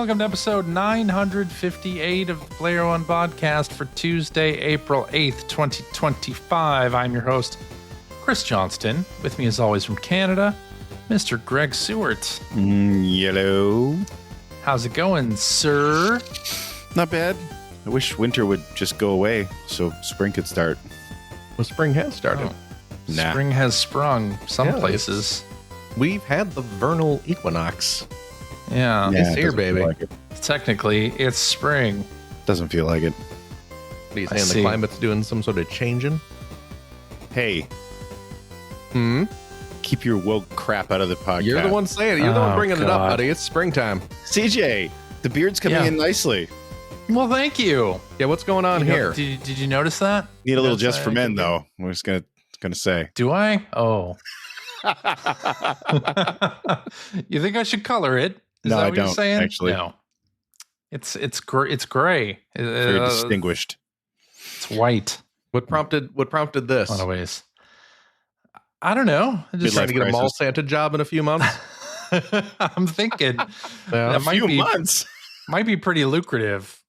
welcome to episode 958 of the Player One podcast for Tuesday, April 8th, 2025. I'm your host, Chris Johnston. With me, as always, from Canada, Mr. Greg Seward. Yellow. How's it going, sir? Not bad. I wish winter would just go away so spring could start. Well, spring has started. Nah. Spring has sprung some places. We've had the vernal equinox. Yeah. It's it here, doesn't baby. feel like it. Technically, it's spring. Doesn't feel like it. What are you I saying? see. The climate's doing some sort of changing? Hey, Hmm? keep your woke crap out of the podcast. You're the one saying it. You're the one Oh, bringing it up, God. buddy. It's springtime. CJ, the beard's coming Yeah. in nicely. Well, thank you. Yeah, what's going on here? Did you notice that? Need a little That's just for men, though. I was gonna say. Do I? Oh. You think I should color it? Is No, that I what you're don't, saying? actually. No. It's gray. Very distinguished. It's white What prompted this? in a lot of ways. I don't know. I just Trying to get a mall crisis. Santa job in a few months? I'm thinking Yeah. that might be months. might be pretty lucrative.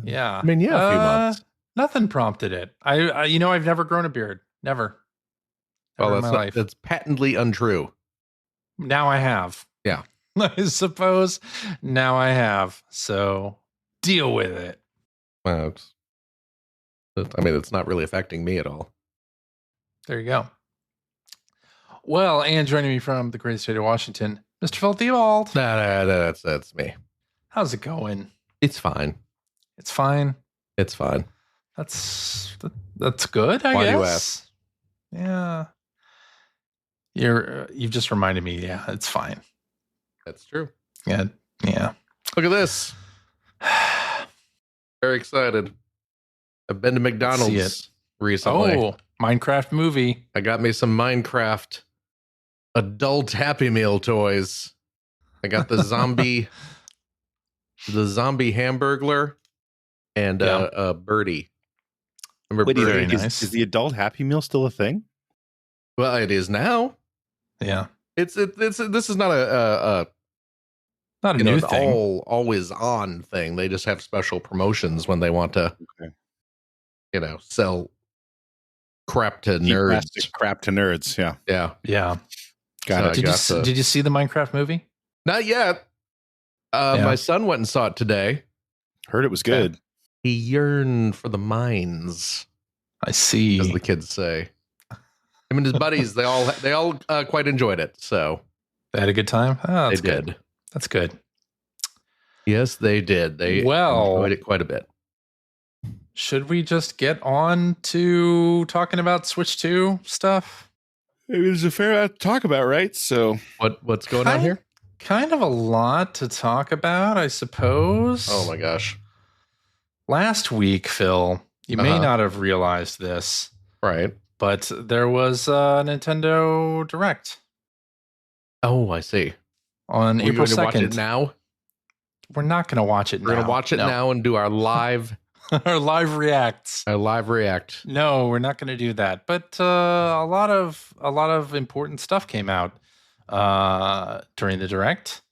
Yeah. I mean, yeah, a few months. Nothing prompted it. I've never grown a beard. Never. Well, Ever in my life. that's patently untrue. Now I have. Yeah. I suppose now I have. So deal with it. Well, it's not really affecting me at all. There you go. Well, and joining me from the great state of Washington, Mr. Phil Theobald. That's me. How's it going? It's fine. It's fine. It's fine. That's good, I Why do guess. you ask? Yeah. You've just reminded me. Yeah, it's fine. That's true. Yeah. Look at this. Very excited. I've been to See McDonald's it. recently. Oh, Minecraft movie. I got me some Minecraft adult Happy Meal toys. I got the zombie Hamburglar and Yeah. Birdie. Remember Wait, do you Birdie? think nice. is the adult Happy Meal still a thing? Well, it is now. Yeah. This is not a Not a new an thing. always on thing. They just have special promotions when they want to, Okay. sell crap to Keep nerds. plastic crap to nerds. Yeah. Yeah, Yeah. Got So it. I got the- Did you see the Minecraft movie? not yet. Yeah. My son went and saw it today. Heard it was good. He yearned for the mines, I see. as the kids say. Him and his buddies, they all quite enjoyed it. So They had a good time. Oh, that's they good. did. That's good. Yes, they did. They Well- enjoyed it quite a bit. Should we just get on to talking about Switch 2 stuff? It was a fair amount to talk about, right? So What's going on here? Kind of a lot to talk about, I suppose. Oh my gosh! Last week, Phil, you may Uh-huh. not have realized this, Right. but there was a Nintendo Direct Oh, I see. on We're April going to watch 2nd. it now. We're not going to watch it We're now. going to watch it No. now and do our live Our live reacts. react. No, we're not going to do that. But a lot of important stuff came out during the Direct.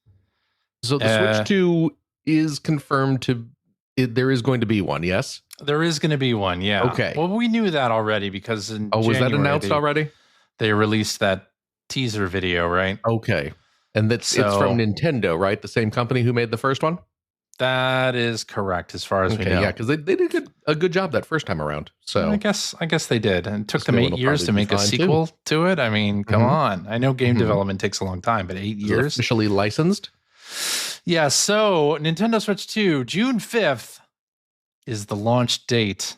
So the Switch 2 is confirmed to. There is going to be one. Yes. There is going to be one, yeah. Okay. Well, we knew that already because in Oh, was that January, announced already? They released that teaser video, right? Okay. And it's So- from Nintendo, right? The same company who made the first one. That is correct, as far as we Okay, know. yeah, because they did a good job that first time around. So I guess they did, and it took This them new 8 one will years to probably make be a fine, too. sequel to it. I mean, come Mhm. on. I know game Mhm. development takes a long time, but 8 is it years. officially licensed. Yeah. So Nintendo Switch 2, June 5th is the launch date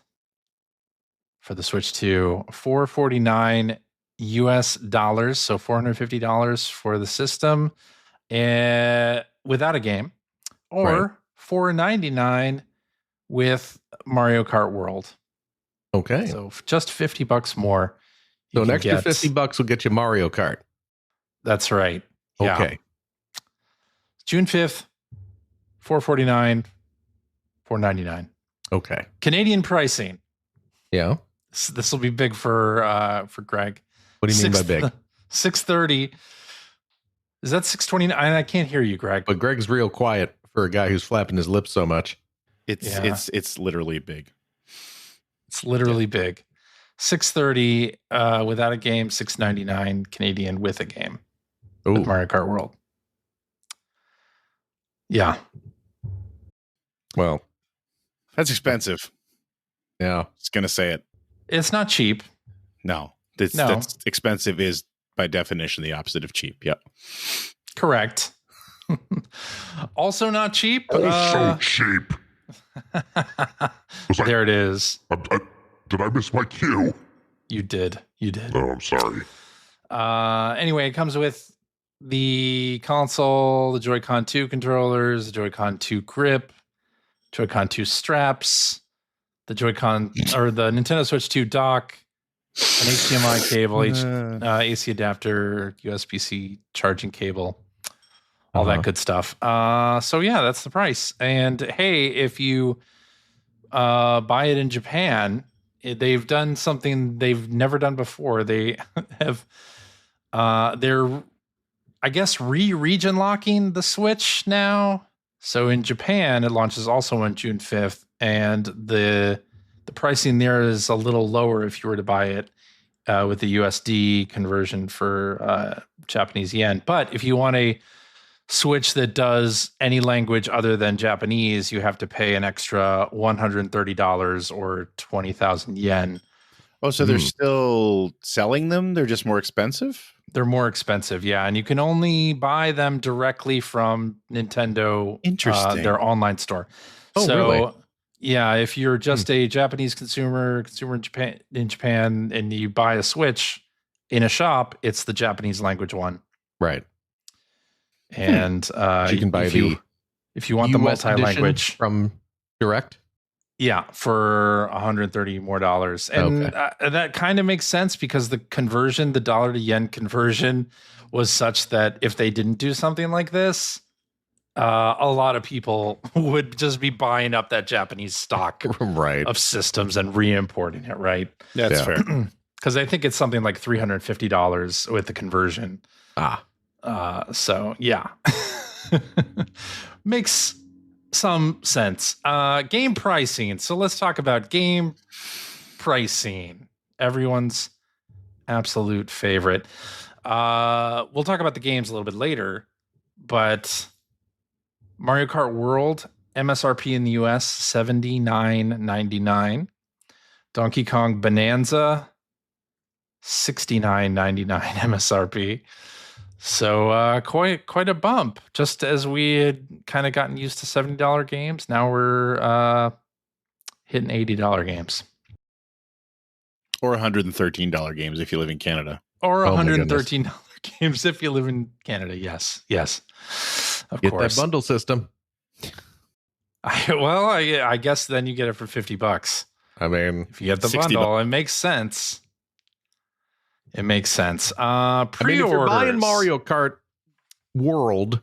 for the Switch 2. $449 US, so $450 for the system, without a game, or Right. $499 with Mario Kart World. Okay. So just $50 more. you So an can extra get. $50 will get you Mario Kart. That's right. Yeah. Okay. June 5th, $449, $499. Okay. Canadian pricing. Yeah. This will be big for Greg. What do you mean by big? $630 Is that 629? I can't hear you, Greg. But Greg's real quiet for a guy who's flapping his lips so much. It's literally big. It's literally big. 630 without a game, 699 Canadian with a game. With Mario Kart World. Yeah. Well, that's expensive. Yeah. Just gonna say it. It's not cheap. No. That's expensive is by definition the opposite of cheap. Yep. Correct. Also not cheap. Also cheap. There it is. Did I miss my cue? You did. Oh, I'm sorry. Anyway, it comes with the console, the Joy-Con 2 controllers, the Joy-Con 2 grip, Joy-Con 2 straps, the Joy-Con or the Nintendo Switch 2 dock, an HDMI cable, AC adapter, USB-C charging cable, all that good stuff. So yeah, that's the price. And hey, if you buy it in Japan, they've done something they've never done before. They have they're I guess region locking the Switch now. So in Japan, it launches also on June 5th, and the pricing there is a little lower if you were to buy it with the USD conversion for Japanese yen. But if you want a Switch that does any language other than Japanese, you have to pay an extra $130 or 20,000 yen. Oh, so they're still selling them? They're just more expensive? They're more expensive, yeah. And you can only buy them directly from Nintendo, their online store. Oh, so, really? Yeah, if you're just a Japanese consumer in Japan, and you buy a Switch in a shop, it's the Japanese language one. Right. And you can buy if you want the multi-language from Direct. Yeah, for $130 more. And that kind of makes sense because the conversion, the dollar to yen conversion was such that if they didn't do something like this, a lot of people would just be buying up that Japanese stock of systems and re-importing it, right? That's fair. Because I think it's something like $350 with the conversion. So, yeah. Makes some sense. Game pricing. So let's talk about game pricing. Everyone's absolute favorite. We'll talk about the games a little bit later, but Mario Kart World MSRP in the US $79.99. Donkey Kong Bonanza $69.99 MSRP. So quite a bump. Just as we had kind of gotten used to $70 games, now we're hitting $80 games. Or $113 games if you live in Canada. Or $113 games if you live in Canada. Yes. Of Get course. that bundle system. I guess then you get it for $50. I mean, if you get the bundle, it makes sense. It makes sense. Pre-orders. I mean, if you're buying Mario Kart World,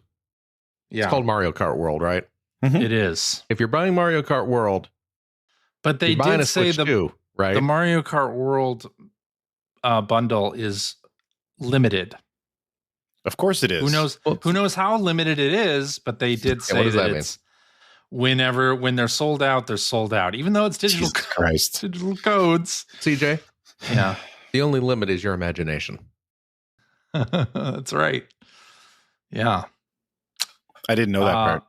it's called Mario Kart World, right? Mm-hmm. It is. If you're buying Mario Kart World, but they did say right? The Mario Kart World bundle is limited. Of course it is. Who knows how limited it is? But they did say that it's when they're sold out, they're sold out. Even though it's digital codes. CJ, yeah. The only limit is your imagination. That's right. Yeah. I didn't know that part.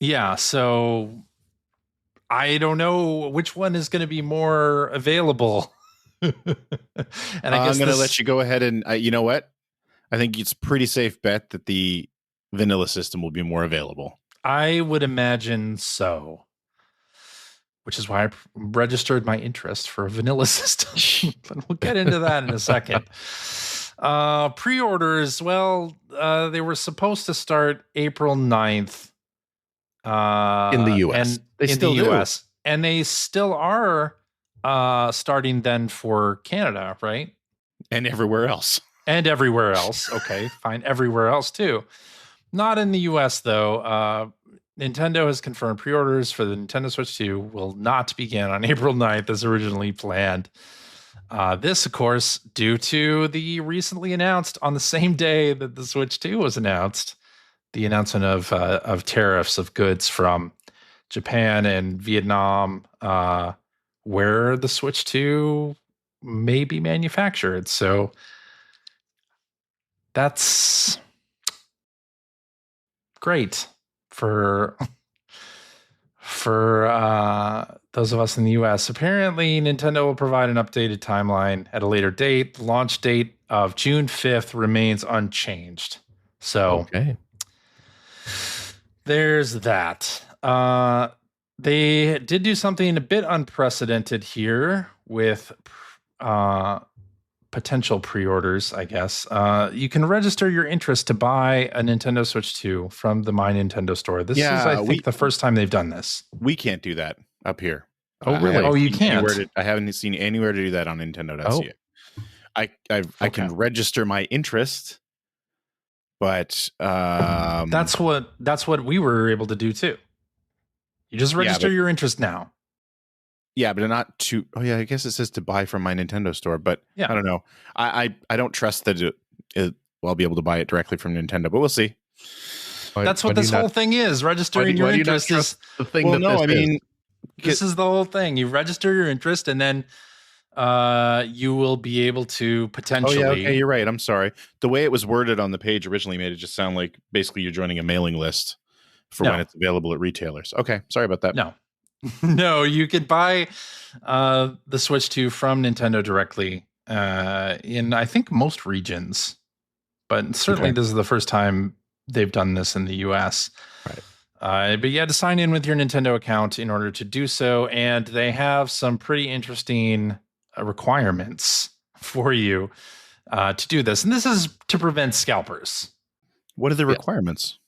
Yeah. So I don't know which one is going to be more available. And I guess I'm going to let you go ahead and you know what? I think it's a pretty safe bet that the vanilla system will be more available. I would imagine so. Which is why I registered my interest for a vanilla system. But we'll get into that in a second. Pre-orders, they were supposed to start April 9th. In the U.S. And they still are starting then for Canada, right? And everywhere else. Okay, fine. Everywhere else, too. Not in the U.S., though. Nintendo has confirmed pre-orders for the Nintendo Switch 2 will not begin on April 9th as originally planned. This, of course, due to the recently announced on the same day that the Switch 2 was announced, the announcement of tariffs of goods from Japan and Vietnam, where the Switch 2 may be manufactured. So that's great for those of us in the US. Apparently, Nintendo will provide an updated timeline at a later date. The launch date of June 5th remains unchanged. So Okay. there's that. They did do something a bit unprecedented here with potential pre-orders, I guess. You can register your interest to buy a Nintendo Switch 2 from the My Nintendo store. This is, I think, the first time they've done this. We can't do that up here. Oh, really? You can't? I haven't seen anywhere to do that on Nintendo.ca. I can register my interest, but that's what we were able to do too. You just register your interest now. Yeah, but not to. Oh yeah, I guess it says to buy from My Nintendo store, but I don't know. I don't trust that I'll be able to buy it directly from Nintendo, but we'll see. That's what this whole thing is. Registering your interest is the thing. This is the whole thing. You register your interest, and then you will be able to potentially. Oh yeah, okay, you're right. I'm sorry. The way it was worded on the page originally made it just sound like basically you're joining a mailing list for when it's available at retailers. Okay, sorry about that. No, you could buy the Switch 2 from Nintendo directly in, I think, most regions. But certainly this is the first time they've done this in the US. Right. But you had to sign in with your Nintendo account in order to do so. And they have some pretty interesting requirements for you to do this. And this is to prevent scalpers. What are the requirements?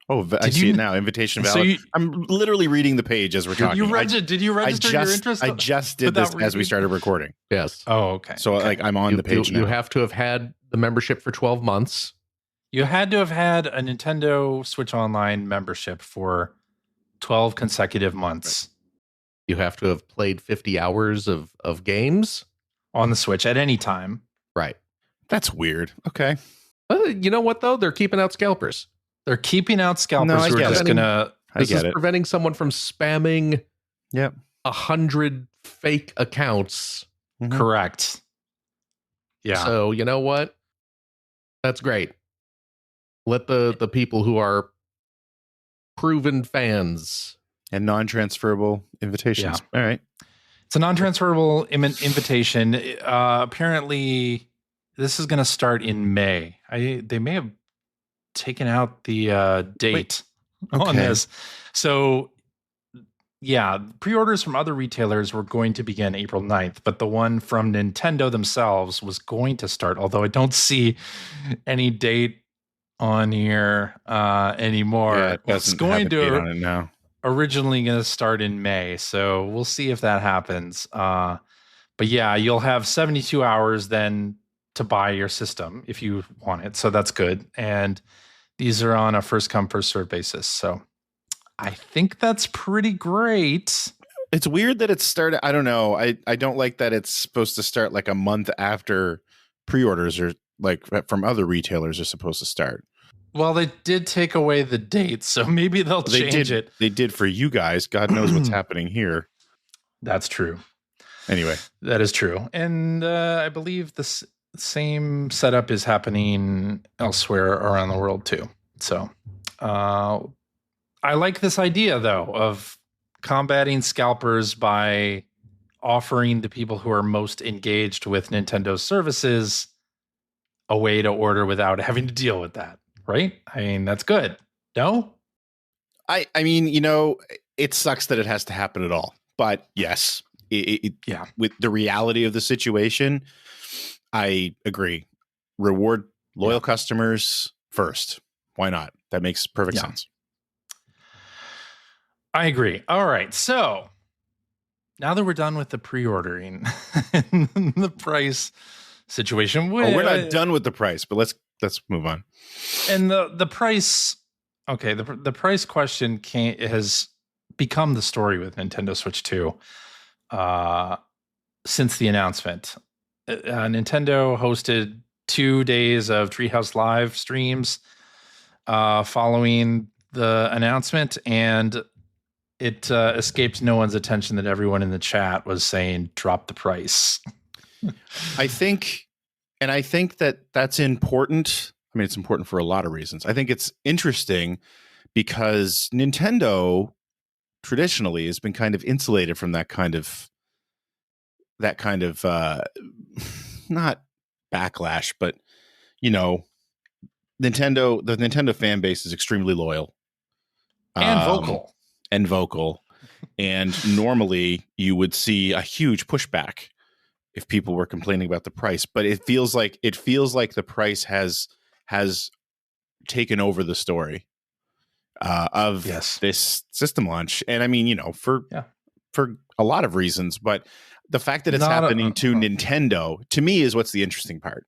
Oh, I see it now. Invitation valid. I'm literally reading the page as we're talking. Did you register your interest? I just did this as we started recording. Yes. Oh, okay. So I'm on the page now. You have to have had the membership for 12 months. You had to have had a Nintendo Switch Online membership for 12 consecutive months. You have to have played 50 hours of games on the Switch at any time. Right. That's weird. Okay. You know what, though? They're keeping out scalpers. They're keeping out scalpers who are just gonna. This is preventing someone from spamming. 100 fake accounts. Mm-hmm. Correct. Yeah. So you know what? That's great. Let the people who are proven fans and non-transferable invitations. Yeah. All right. It's a non-transferable invitation. Apparently, this is going to start in May. They may have taken out the date on this. So, yeah, pre-orders from other retailers were going to begin April 9th, but the one from Nintendo themselves was going to start, although I don't see any date on here anymore. Yeah, it doesn't have a date on it now. Originally going to start in May, so we'll see if that happens. But yeah, you'll have 72 hours then to buy your system if you want it. So that's good. And these are on a first come, first serve basis. So I think that's pretty great. It's weird that it started. I don't know. I don't like that it's supposed to start like a month after pre-orders or like from other retailers are supposed to start. Well, they did take away the date, so maybe they'll change it. They did for you guys. God knows what's happening here. That's true. Anyway. That is true. And I believe the same setup is happening elsewhere around the world too. So I like this idea, though, of combating scalpers by offering the people who are most engaged with Nintendo's services a way to order without having to deal with that. Right? I mean, that's good. No? I mean, it sucks that it has to happen at all. But yes, with the reality of the situation, I agree. Reward loyal customers first. Why not? That makes perfect sense. I agree. All right. So now that we're done with the pre-ordering and the price situation. We're not done with the price, but let's move on. And the price, okay, the price question has become the story with Nintendo Switch 2. since the announcement. Nintendo hosted 2 days of Treehouse Live streams following the announcement, and it escaped no one's attention that everyone in the chat was saying, drop the price. I think that that's important. I mean, it's important for a lot of reasons. I think it's interesting because Nintendo traditionally has been kind of insulated from that kind of not backlash, but the Nintendo fan base is extremely loyal and vocal. And normally you would see a huge pushback if people were complaining about the price, but it feels like the price has taken over the story of this system launch. And I mean, for a lot of reasons, but the fact that it's happening to Nintendo, to me, is what's the interesting part.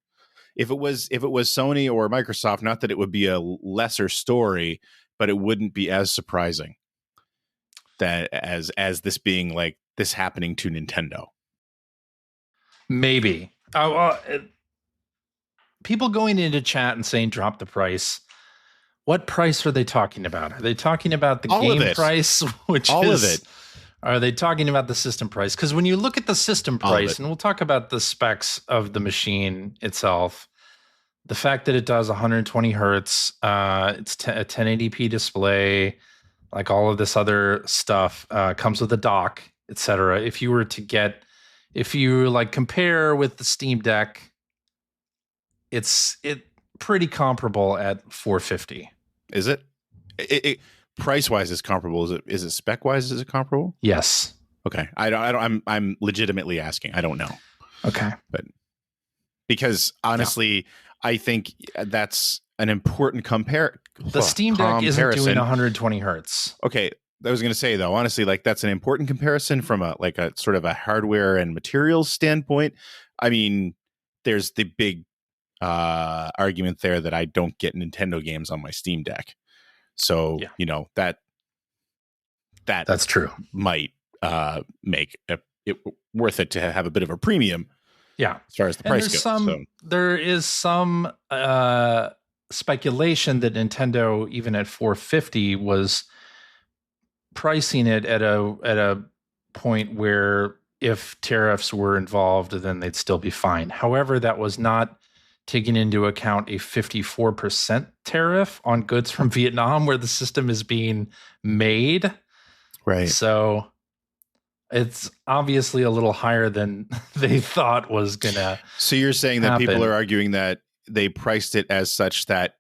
If it was Sony or Microsoft, not that it would be a lesser story, but it wouldn't be as surprising that as this being like this happening to Nintendo. Maybe. People going into chat and saying drop the price. What price are they talking about? Are they talking about the game price, which all of it? Are they talking about the system price? Because when you look at the system price, and we'll talk about the specs of the machine itself, the fact that it does 120 hertz, it's a 1080p display, like all of this other stuff, comes with a dock, etc. If you compare with the Steam Deck, it's pretty comparable at $450. Is it? Price wise is comparable. Is it spec wise? Is it comparable? Yes. Okay. I'm legitimately asking. I don't know. Okay. But because honestly, I think that's an important The Steam Deck isn't doing 120 hertz. Okay. I was going to say though, honestly, like that's an important comparison from a sort of a hardware and materials standpoint. I mean, there's the big argument there that I don't get Nintendo games on my Steam Deck. So, that's true. Might make it worth it to have a bit of a premium. Yeah. As far as the price goes. There is some speculation that Nintendo, even at $450, was pricing it at a point where if tariffs were involved, then they'd still be fine. However, that was not taking into account a 54% tariff on goods from Vietnam where the system is being made. Right. So it's obviously a little higher than they thought was going to So you're saying that people are arguing that they priced it as such that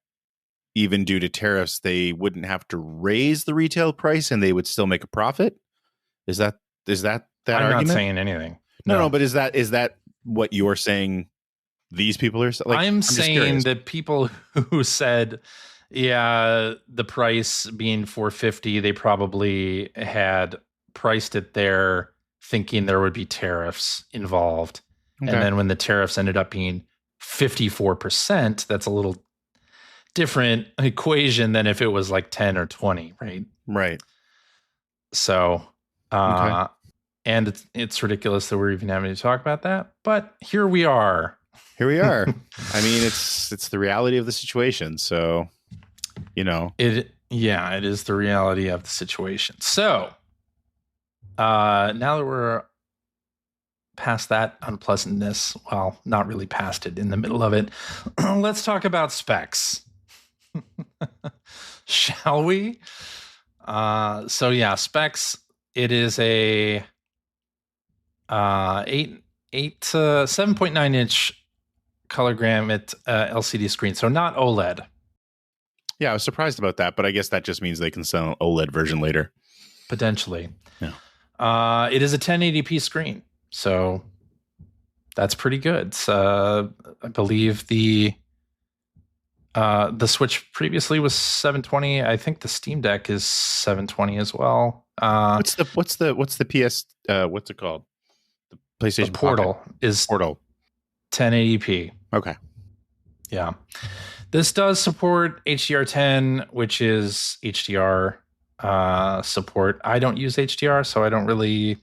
even due to tariffs, they wouldn't have to raise the retail price and they would still make a profit? Is that argument? I'm not saying anything. No, but is that what you're saying? These people are like, I'm saying that people who said, yeah, the price being $450, they probably had priced it there thinking there would be tariffs involved. Okay. And then when the tariffs ended up being 54%, that's a little different equation than if it was like 10 or 20, right? Right. So, and it's ridiculous that we're even having to talk about that, but here we are. I mean, it's the reality of the situation. So, it is the reality of the situation. So, now that we're past that unpleasantness, well, not really past it, in the middle of it, let's talk about specs. Shall we? Specs. It is a 7.9 inch color gamut LCD screen, so not OLED. Yeah, I was surprised about that, but I guess that just means they can sell an OLED version later. Potentially. Yeah. It is a 1080p screen, so that's pretty good. I believe the Switch previously was 720. I think the Steam Deck is 720 as well. What's the PS? What's it called? The PlayStation Portal Pocket. is Portal 1080p. Okay. Yeah. This does support HDR10, which is HDR support. I don't use HDR, so I don't really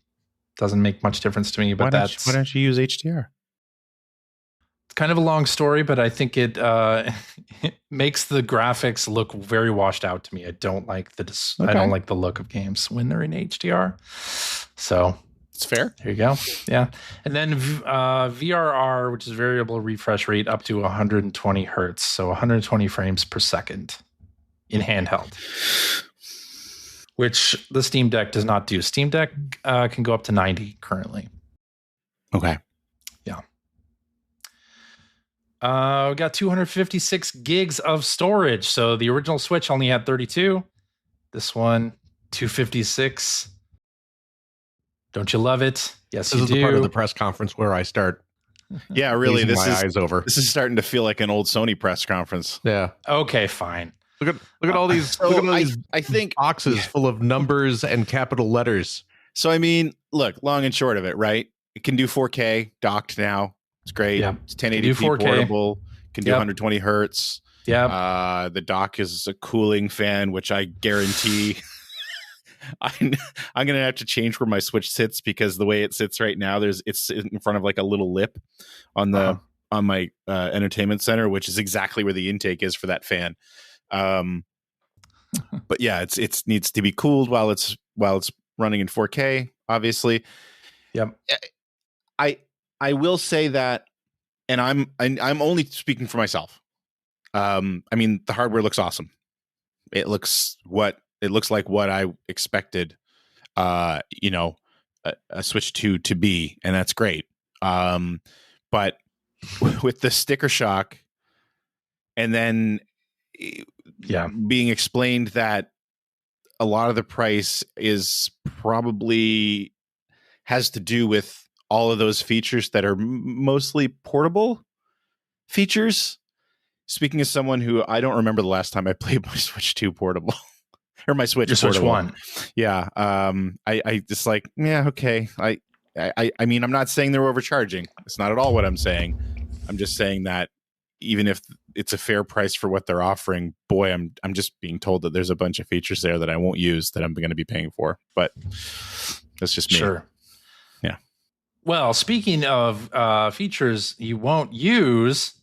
doesn't make much difference to me. But why don't you use HDR? It's kind of a long story, but I think it it makes the graphics look very washed out to me. I don't like I don't like the look of games when they're in HDR. So it's fair. There you go. Yeah. And then VRR, which is variable refresh rate, up to 120 hertz. So 120 frames per second in handheld, which the Steam Deck does not do. Steam Deck can go up to 90 currently. Okay. Yeah. We got 256 gigs of storage. So the original Switch only had 32. This one, 256. Don't you love it? Yes, this is the part of the press conference where I start. Yeah, really. Eyes over. This is starting to feel like an old Sony press conference. Yeah. Okay, fine. Look at all these. So look at all these. I think boxes full of numbers and capital letters. So I mean, look, long and short of it, right? It can do 4K docked now. It's great. Yeah. It's 1080p portable. Can do 120 hertz. Yeah. The dock is a cooling fan, which I guarantee. I'm gonna have to change where my Switch sits because the way it sits right now, it's in front of like a little lip on the on my entertainment center, which is exactly where the intake is for that fan. But yeah, it needs to be cooled while it's running in 4K, obviously. Yep. I will say that, and I'm only speaking for myself. I mean, the hardware looks awesome. It looks like what I expected, a Switch 2 to be, and that's great. But with the sticker shock, and then being explained that a lot of the price is probably has to do with all of those features that are mostly portable features. Speaking as someone who I don't remember the last time I played my Switch 2 portable. Or my Switch. Your Switch portable. 1. Yeah. I just like, yeah, okay. I mean, I'm not saying they're overcharging. It's not at all what I'm saying. I'm just saying that even if it's a fair price for what they're offering, boy, I'm just being told that there's a bunch of features there that I won't use that I'm going to be paying for. But that's just me. Sure. Yeah. Well, speaking of features you won't use,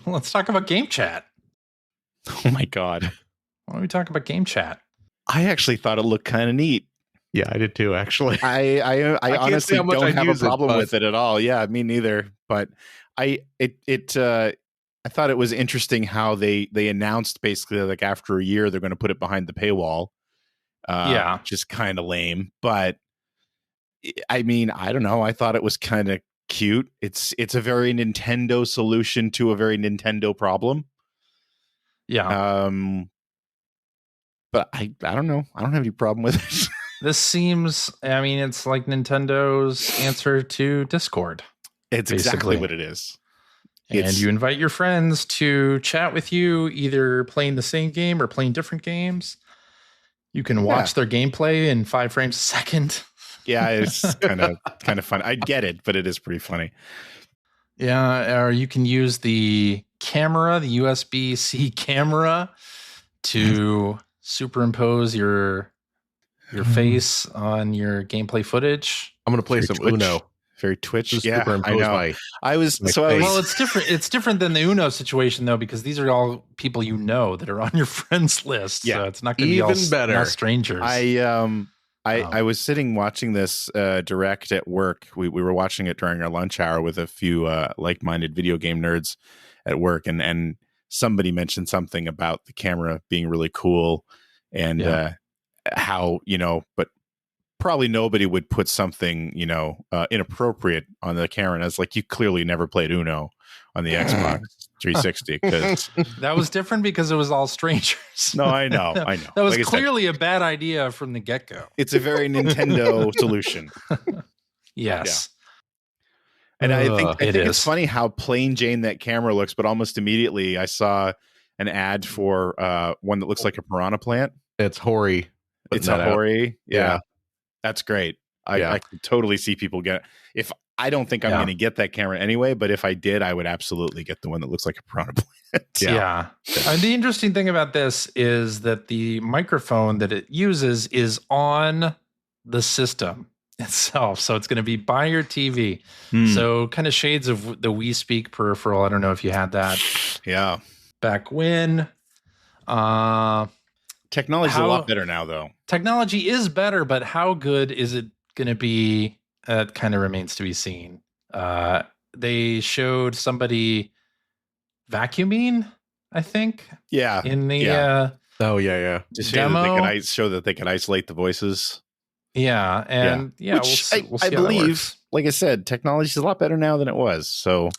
let's talk about game chat. Oh my God. Why don't we talk about game chat? I actually thought it looked kind of neat. Yeah, I did too, actually. I honestly don't have a problem with it at all. Yeah, me neither. But I thought it was interesting how they announced basically like after a year they're going to put it behind the paywall. Just kind of lame. But I mean, I don't know. I thought it was kind of cute. It's a very Nintendo solution to a very Nintendo problem. Yeah. But I don't know. I don't have any problem with it. This seems, I mean, it's like Nintendo's answer to Discord. It's exactly what it is. And you invite your friends to chat with you, either playing the same game or playing different games. You can watch their gameplay in 5 frames a second. Yeah, it's kind of fun. I get it, but it is pretty funny. Yeah, or you can use the camera, the USB-C camera, to superimpose your face on your gameplay footage. I'm going to play some Twitch. Uno. Very Twitch. Just Yeah, I know. Well, it's different. It's different than the Uno situation though, because these are all people you know that are on your friends list. Yeah, so it's not going to be all better. Not strangers. I was sitting watching this direct at work. We were watching it during our lunch hour with a few like-minded video game nerds at work, and somebody mentioned something about the camera being really cool, and how but probably nobody would put something inappropriate on the camera. And it's like, you clearly never played Uno on the Xbox 360 because that was different because it was all strangers. No, I know. That was clearly a bad idea from the get-go. It's a very Nintendo solution. Yes. Yeah. And I think it's funny how plain Jane that camera looks, but almost immediately I saw an ad for one that looks like a piranha plant. It's Hori. It's a Hori. Yeah. That's great. I can totally see people get if I don't think I'm going to get that camera anyway, but if I did, I would absolutely get the one that looks like a piranha plant. Yeah. The interesting thing about this is that the microphone that it uses is on the system. itself. So it's going to be by your TV. So kind of shades of the Wii Speak peripheral. I don't know if you had that. Yeah. Back when. Technology's a lot better now, though. Technology is better, but how good is it going to be? It kind of remains to be seen. They showed somebody vacuuming, I think. Yeah. In the just demo. Show that they can isolate the voices. Yeah, and we'll see I believe, like I said, technology is a lot better now than it was. So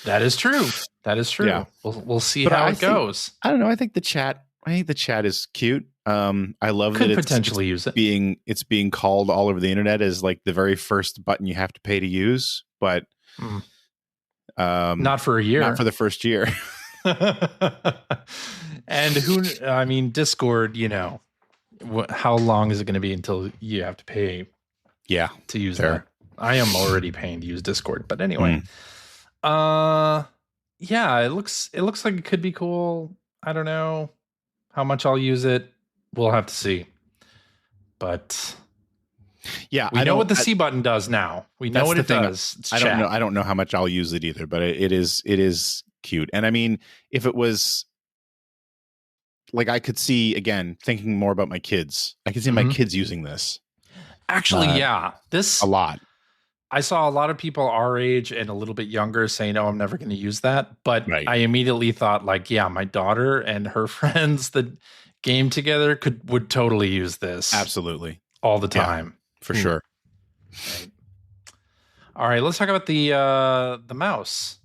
that is true. That is true. Yeah. We'll see how it goes. I don't know. I think the chat is cute. I love that it's being called all over the internet as like the very first button you have to pay to use, but not for a year. Not for the first year. And Discord, how long is it going to be until you have to pay to use that? I am already paying to use Discord, but anyway. It looks like it could be cool. I don't know how much I'll use it. We'll have to see. But we know what the C button does now. We know what it does. I don't know how much I'll use it either, but it is cute. And I mean, if it was like, I could see, again, thinking more about my kids, I could see my kids using this. Actually, this a lot. I saw a lot of people our age and a little bit younger saying, "Oh, I'm never going to use that." But I immediately thought, like, my daughter and her friends that game together would totally use this. Absolutely, all the time, for sure. Right. All right, let's talk about the mouse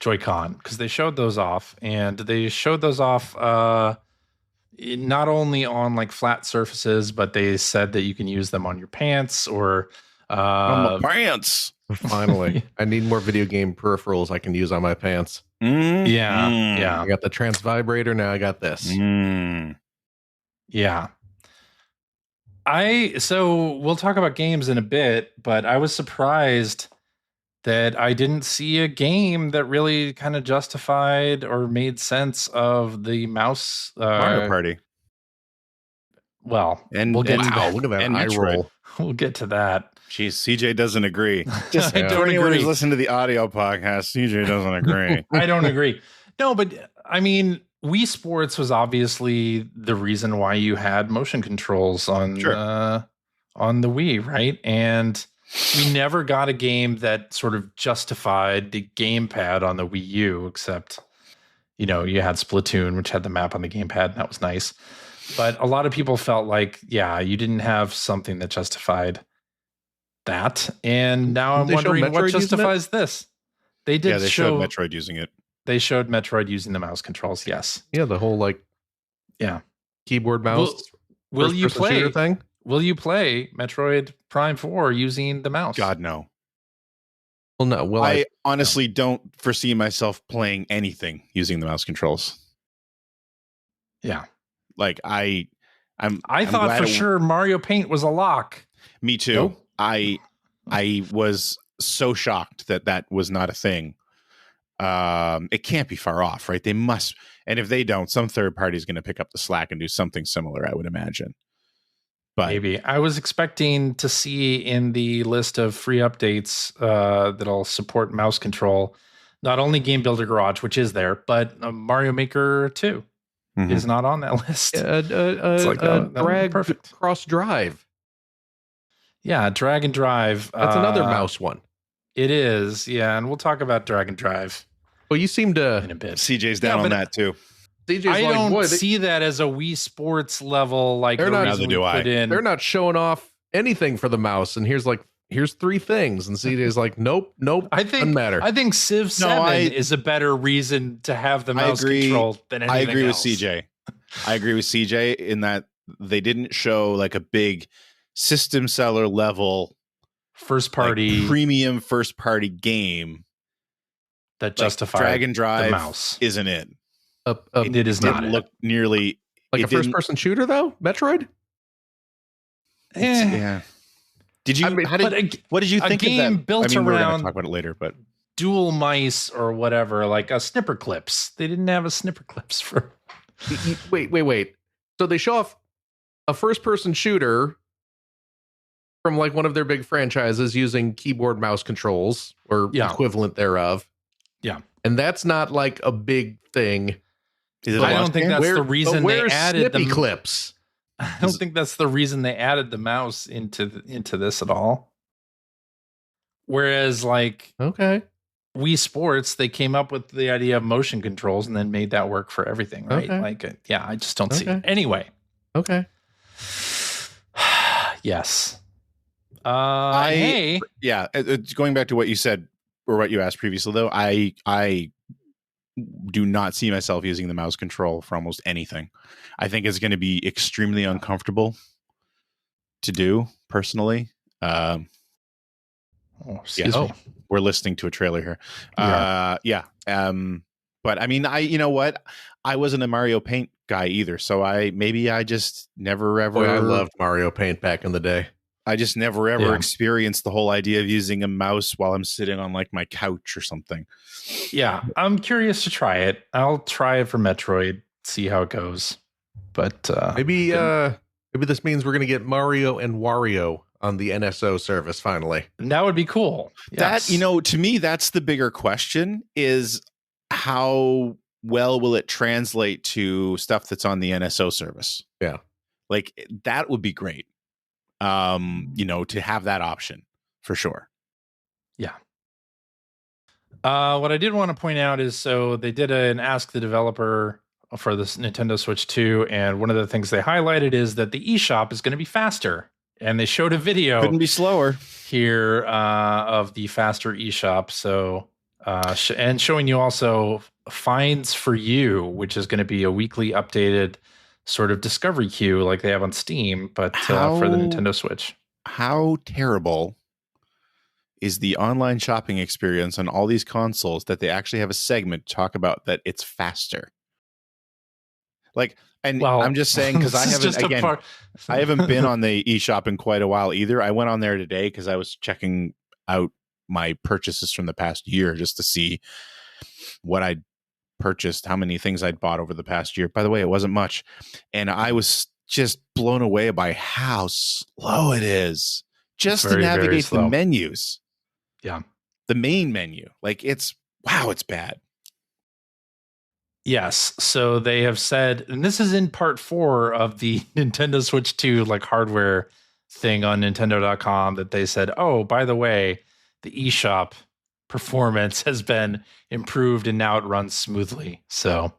Joy-Con, because they showed those off, and they showed those off not only on like flat surfaces, but they said that you can use them on your pants or on my pants. Finally, I need more video game peripherals I can use on my pants. Yeah. I got the trans vibrator. Now I got this. Yeah. So we'll talk about games in a bit, but I was surprised that I didn't see a game that really kind of justified or made sense of the mouse. Mario Party. Well, we'll get to that. Look at that eye roll. We'll get to that. Jeez, CJ doesn't agree. Just I don't anyone agree. who's listening to the audio podcast, CJ doesn't agree. I don't agree. No, but I mean, Wii Sports was obviously the reason why you had motion controls on the Wii, right? And we never got a game that sort of justified the gamepad on the Wii U, except, you had Splatoon, which had the map on the gamepad, and that was nice. But a lot of people felt like, you didn't have something that justified that. And now I'm wondering what justifies this. They did they showed Metroid using it. They showed Metroid using the mouse controls, yes. Yeah, the whole keyboard mouse. Will you play thing? Will you play Metroid Prime 4 using the mouse? God, no. Well, no. Well, I honestly don't foresee myself playing anything using the mouse controls. Yeah. Like I thought for sure Mario Paint was a lock. Me too. Nope. I was so shocked that was not a thing. It can't be far off, right? They must, and if they don't, some third party is going to pick up the slack and do something similar, I would imagine. But maybe I was expecting to see in the list of free updates that'll support mouse control, not only Game Builder Garage, which is there, but Mario Maker 2 is not on that list. It's like drag perfect cross drive. Yeah, drag and drive. That's another mouse one. It is, yeah, and we'll talk about drag and drive. Well, you seem to in a bit. CJ's down on that too. CJ's I don't see that as a Wii Sports level. Like neither do I. They're not showing off anything for the mouse, and here's three things, and CJ's like, nope. Doesn't matter. I think Civ 7 is a better reason to have the mouse control than anything else. I agree with CJ. I agree with CJ in that they didn't show like a big system seller level first party premium first party game that justified drag and drive. The mouse isn't it? It is not. Look nearly like a first person shooter though. Metroid. Yeah. Did you? What did you think of that? A game built around. We're going to talk about it later, but dual mice or whatever, like a snipper clips. They didn't have a snipper clips for. Wait. So they show off a first person shooter from like one of their big franchises using keyboard mouse controls or equivalent thereof. Yeah. And that's not like a big thing. I don't think that's the reason they added the clips. I don't think that's the reason they added the mouse into this at all. Whereas like Wii Sports, they came up with the idea of motion controls and then made that work for everything, right? Like, I just don't see it. Anyway. Okay. Yes. Going back to what you said or what you asked previously, though, I do not see myself using the mouse control for almost anything. I think it's going to be extremely uncomfortable to do personally. We're listening to a trailer here. But I mean, you know what? I wasn't a Mario Paint guy either, so I just never ever. Boy, I loved Mario Paint back in the day. I just never ever experienced the whole idea of using a mouse while I'm sitting on like my couch or something. Yeah, I'm curious to try it. I'll try it for Metroid, see how it goes. But maybe this means we're going to get Mario and Wario on the NSO service finally. That would be cool. Yes. That, to me, that's the bigger question: is how well will it translate to stuff that's on the NSO service? Yeah, like that would be great. To have that option for sure. Yeah. What I did want to point out is, so they did an Ask the Developer for this Nintendo Switch 2, and one of the things they highlighted is that the eShop is going to be faster. And they showed a video. Couldn't be slower here of the faster eShop. So, and showing you also Finds for You, which is going to be a weekly updated sort of discovery queue like they have on Steam, but for the Nintendo Switch. How terrible is the online shopping experience on all these consoles that they actually have a segment to talk about that it's faster? Like, and I'm just saying, because I haven't been on the eShop in quite a while either. I went on there today because I was checking out my purchases from the past year just to see what I'd purchased, how many things I'd bought over the past year. By the way, it wasn't much. And I was just blown away by how slow it is just to navigate the menus. Yeah. The main menu. Like it's bad. Yes. So they have said, and this is in part 4 of the Nintendo Switch 2 like hardware thing on Nintendo.com, that they said, oh, by the way, the eShop performance has been improved and now it runs smoothly. So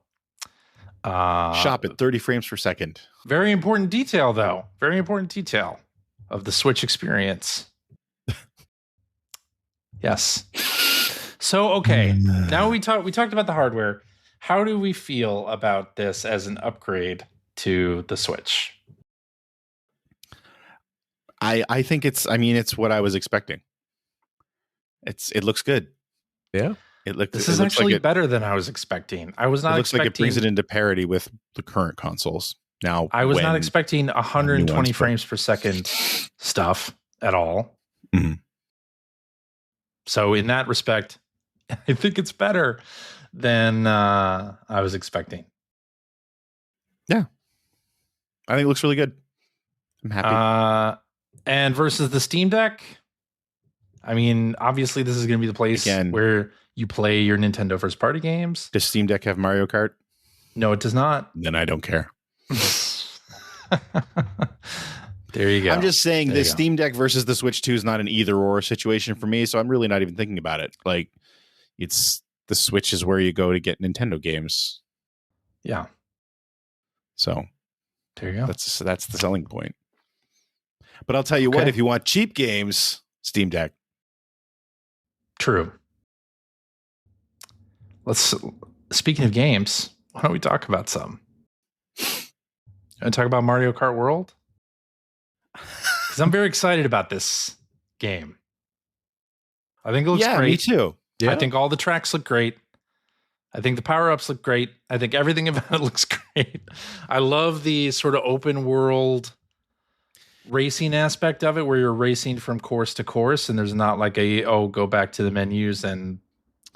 shop at 30 frames per second. Very important detail, though. Very important detail of the Switch experience. Yes. So, okay. Now we talked about the hardware. How do we feel about this as an upgrade to the Switch? I think it's what I was expecting. It looks good. Yeah. This is actually better than I was expecting. I was not expecting. Like it brings it into parity with the current consoles. Now, I was not expecting 120 frames per second stuff at all. Mm-hmm. So in that respect, I think it's better than I was expecting. Yeah. I think it looks really good. I'm happy. And versus the Steam Deck, I mean, obviously this is going to be the place where you play your Nintendo first party games. Does Steam Deck have Mario Kart? No, it does not. Then I don't care. There you go. I'm just saying the Steam Deck versus the Switch 2 is not an either or situation for me, so I'm really not even thinking about it. Like, it's the Switch is where you go to get Nintendo games. Yeah. So there you go. That's the selling point. But I'll tell you what, if you want cheap games, Steam Deck. True. Speaking of games, why don't we talk about some? And talk about Mario Kart World? Because I'm very excited about this game. I think it looks great. Me too. Yeah. I think all the tracks look great. I think the power-ups look great. I think everything about it looks great. I love the sort of open world racing aspect of it, where you're racing from course to course, and there's not like go back to the menus and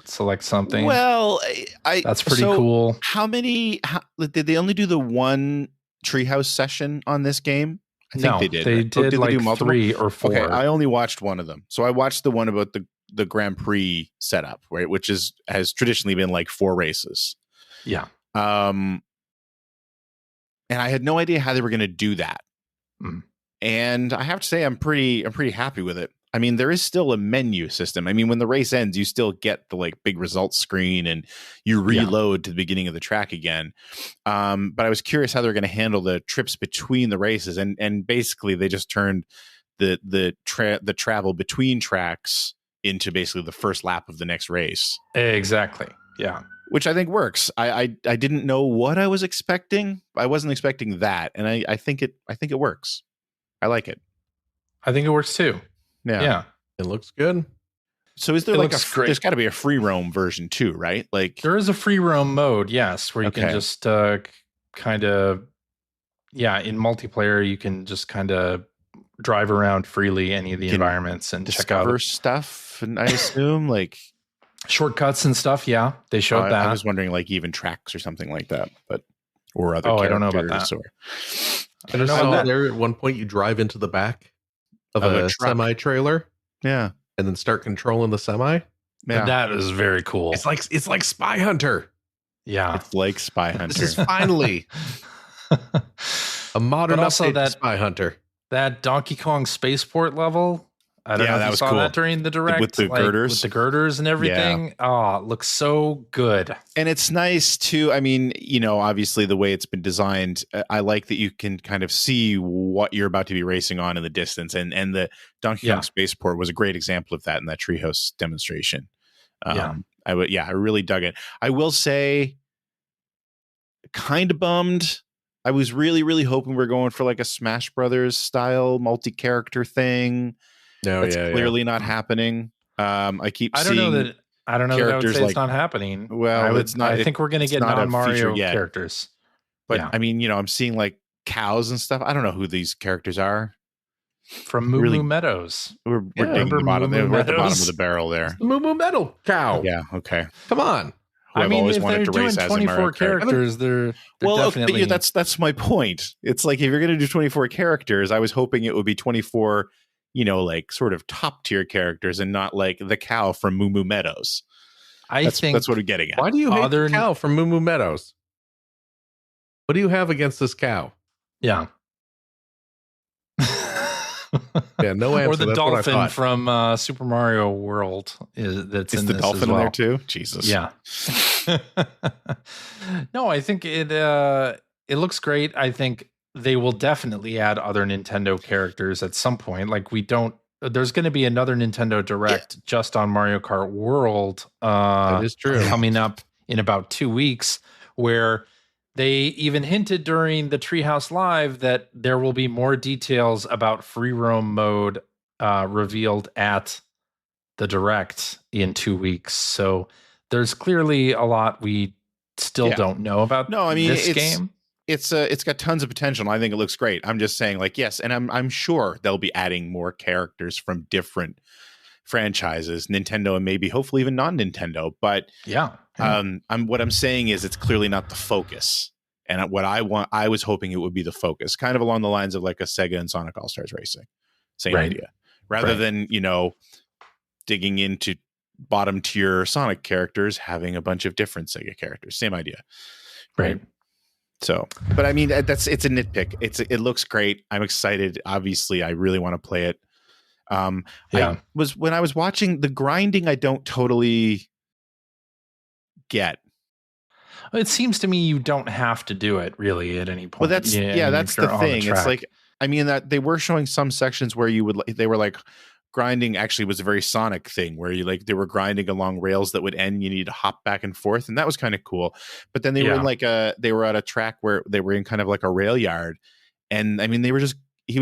select something. Well, that's pretty cool. How did they only do the one treehouse session on this game? I think they did. They did they like do multiple? 3 or 4. Okay, I only watched one of them. So I watched the one about the Grand Prix setup, right, which has traditionally been like 4 races. Yeah. And I had no idea how they were going to do that. Mm. And I have to say, I'm pretty happy with it. I mean, there is still a menu system. I mean, when the race ends, you still get the like big results screen and you reload to the beginning of the track again. But I was curious how they're going to handle the trips between the races, and basically they just turned the travel between tracks into basically the first lap of the next race. Exactly. Yeah. Which I think works. I didn't know what I was expecting. I wasn't expecting that, and I think it works. I like it. I think it works too. Yeah. It looks good. So is there great. There's got to be a free roam version too, right? Like there is a free roam mode, yes, where you can just kind of in multiplayer you can just kind of drive around freely any of the environments and check out stuff, and I assume like shortcuts and stuff. Yeah, they showed that. I was wondering like even tracks or something like that, or other. I don't know about that. I just saw there at one point you drive into the back of a semi trailer, and then start controlling the semi. Yeah, that is very cool. It's like Spy Hunter. Yeah, it's like Spy Hunter. This is finally a modern update to Spy Hunter. That Donkey Kong spaceport level. I don't know if you saw that during the direct with the girders and everything. Yeah. Oh, it looks so good. And it's nice too. I mean, obviously the way it's been designed, I like that you can kind of see what you're about to be racing on in the distance. And the Donkey Kong spaceport was a great example of that in that treehouse demonstration. I really dug it. I will say, kind of bummed. I was really, really hoping we're going for like a Smash Brothers style multi-character thing. No, it's clearly not happening. I don't know that I would say it's not happening. Well, it's not. I think we're going to get non-Mario characters. But I mean, I'm seeing like cows and stuff. I don't know who these characters are. From Moo Moo Meadows. We're at the bottom of the barrel there. The Moo Moo Meadow cow. Yeah. Okay. Come on. I mean, if they're doing 24 characters, they're definitely... that's my point. It's like if you're going to do 24 characters, I was hoping it would be 24, like sort of top tier characters and not like the cow from Moo Moo Meadows. I think that's what I'm getting at. Why do you hate the cow from Moo Moo Meadows? What do you have against this cow? Yeah. Yeah, no answer. Or the dolphin from Super Mario World is the dolphin in there too? Jesus. Yeah. No, I think it looks great. I think they will definitely add other Nintendo characters at some point. Like there's going to be another Nintendo Direct just on Mario Kart World. That is true. Coming up in about 2 weeks, where they even hinted during the Treehouse Live that there will be more details about free roam mode revealed at the Direct in 2 weeks. So there's clearly a lot we still don't know about this game. It's got tons of potential, and I think it looks great. I'm just saying, like, yes, and I'm sure they'll be adding more characters from different franchises, Nintendo and maybe hopefully even non-Nintendo. But what I'm saying is it's clearly not the focus. And what I was hoping it would be the focus, kind of along the lines of like a Sega and Sonic All-Stars Racing. Same idea. Rather than, digging into bottom tier Sonic characters, having a bunch of different Sega characters. Same idea. Right. So, but I mean, it's a nitpick. It looks great. I'm excited. Obviously, I really want to play it. When I was watching the grinding, I don't totally get. It seems to me you don't have to do it really at any point. Well, that's the thing. It's like, I mean, that they were showing some sections where they were like grinding actually was a very Sonic thing where they were grinding along rails that would end. You need to hop back and forth. And that was kind of cool. But then they were in they were at a track where they were in kind of like a rail yard. And I mean, he was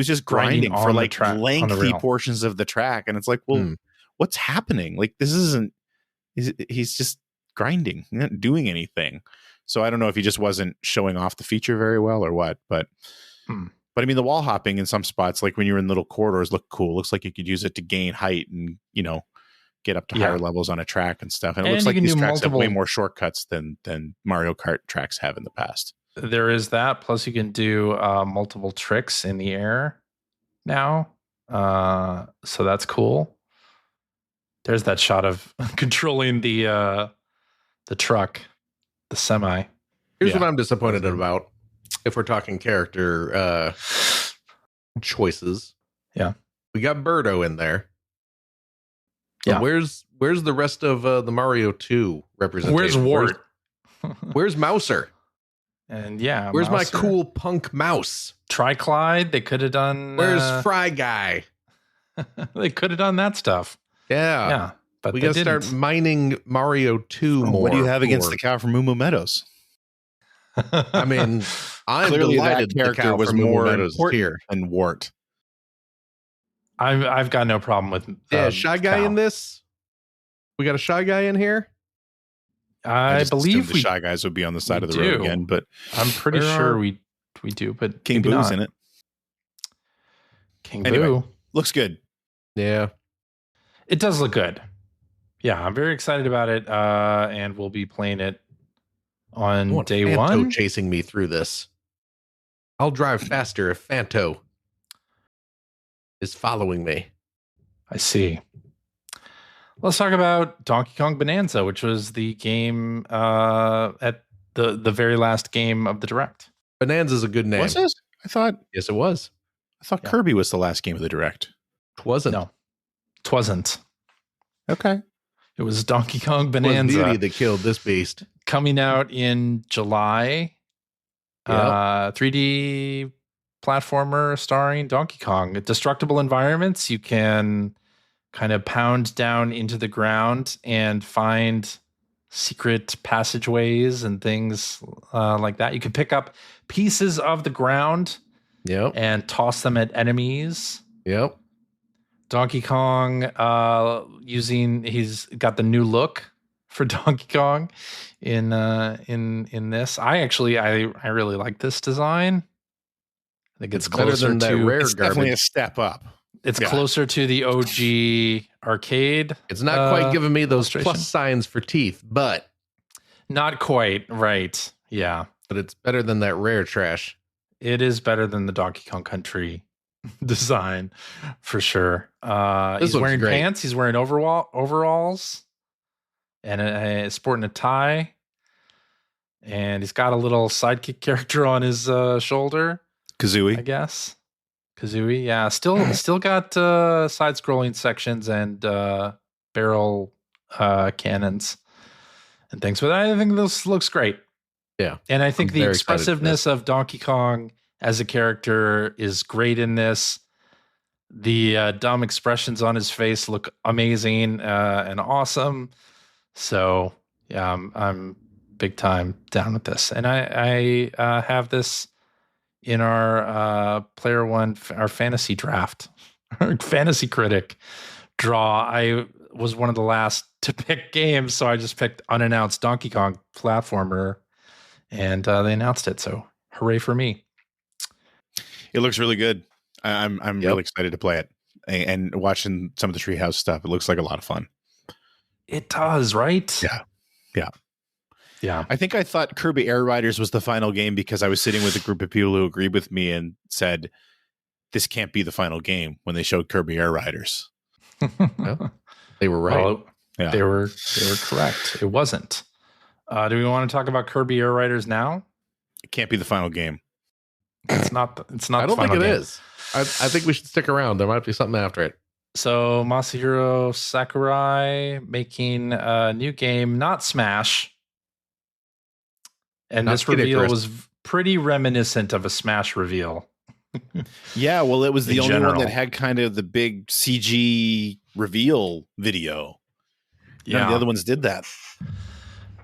just grinding for like lengthy portions of the track. And it's like, well, what's happening? Like, this isn't, he's just grinding, he's not doing anything. So I don't know if he just wasn't showing off the feature very well or what, but I mean, the wall hopping in some spots, like when you're in little corridors, look cool. Looks like you could use it to gain height and, get up to higher levels on a track and stuff. And it looks like these tracks have way more shortcuts than Mario Kart tracks have in the past. there is that. Plus, you can do multiple tricks in the air now. So that's cool. There's that shot of controlling the truck, the semi. Here's what I'm disappointed about. If we're talking character choices, we got Birdo in there. But where's the rest of the Mario 2 representation? Where's Wart? Where's Mouser? And where's Mouser? my cool punk mouse? Triclyde. They could have done. Where's Fry Guy? They could have done that stuff. Yeah. But we got to start mining Mario 2 more. What do you have against the cow from Moo Moo Meadows? I mean, I'm clearly delighted that character the cow was from Moo Moo more Meadows important here. than Wart. I've got no problem with Shy Guy in this. We got a Shy Guy in here. I believe the Shy Guys would be on the side of the road again, but I'm pretty sure we do. But King Boo's in it. King Boo looks good. Yeah, it does look good. Yeah, I'm very excited about it, and we'll be playing it on day Fanto one. Chasing me through this. I'll drive faster if Fanto is following me. I see. Let's talk about Donkey Kong Bonanza, which was the game at the very last game of the Direct. Bonanza's a good name. Was it? I thought. Yes, it was. I thought Kirby was the last game of the Direct. It wasn't. No, it wasn't. Okay. It was Donkey Kong Bonanza. It was Beauty that killed this beast. Coming out in July. 3D platformer starring Donkey Kong. Destructible environments. You can kind of pound down into the ground and find secret passageways and things like that. You can pick up pieces of the ground and toss them at enemies. Yep. Donkey Kong he's got the new look for Donkey Kong in this. I really like this design. I think it's closer than that rare it's garbage. definitely a step up. It's closer to the OG arcade. It's not quite giving me those plus signs for teeth, but not quite right. Yeah, but it's better than that rare trash. It is better than the Donkey Kong Country design for sure. He's wearing pants. He's wearing overalls, and sporting a tie. And he's got a little sidekick character on his shoulder. Kazooie, I guess. Kazooie, yeah. Still got side-scrolling sections and barrel cannons and things. But I think this looks great. Yeah. And I think the expressiveness of Donkey Kong as a character is great in this. The dumb expressions on his face look amazing and awesome. So, yeah, I'm big time down with this. And I have this in our player one, our fantasy draft, our fantasy critic draw. I was one of the last to pick games, so I just picked unannounced Donkey Kong platformer, and they announced it. So hooray for me! It looks really good. I'm really excited to play it and watching some of the Treehouse stuff. It looks like a lot of fun. It does, right? Yeah. I think I thought Kirby Air Riders was the final game because I was sitting with a group of people who agreed with me and said, this can't be the final game when they showed Kirby Air Riders. Well, they were right. Well, they were correct. It wasn't. Do we want to talk about Kirby Air Riders now? It can't be the final game. It's not. I don't think it is. I think we should stick around. There might be something after it. So Masahiro Sakurai making a new game, not Smash. And this reveal was pretty reminiscent of a Smash reveal. Yeah, well, it was the only one that had kind of the big CG reveal video. None of the other ones did that.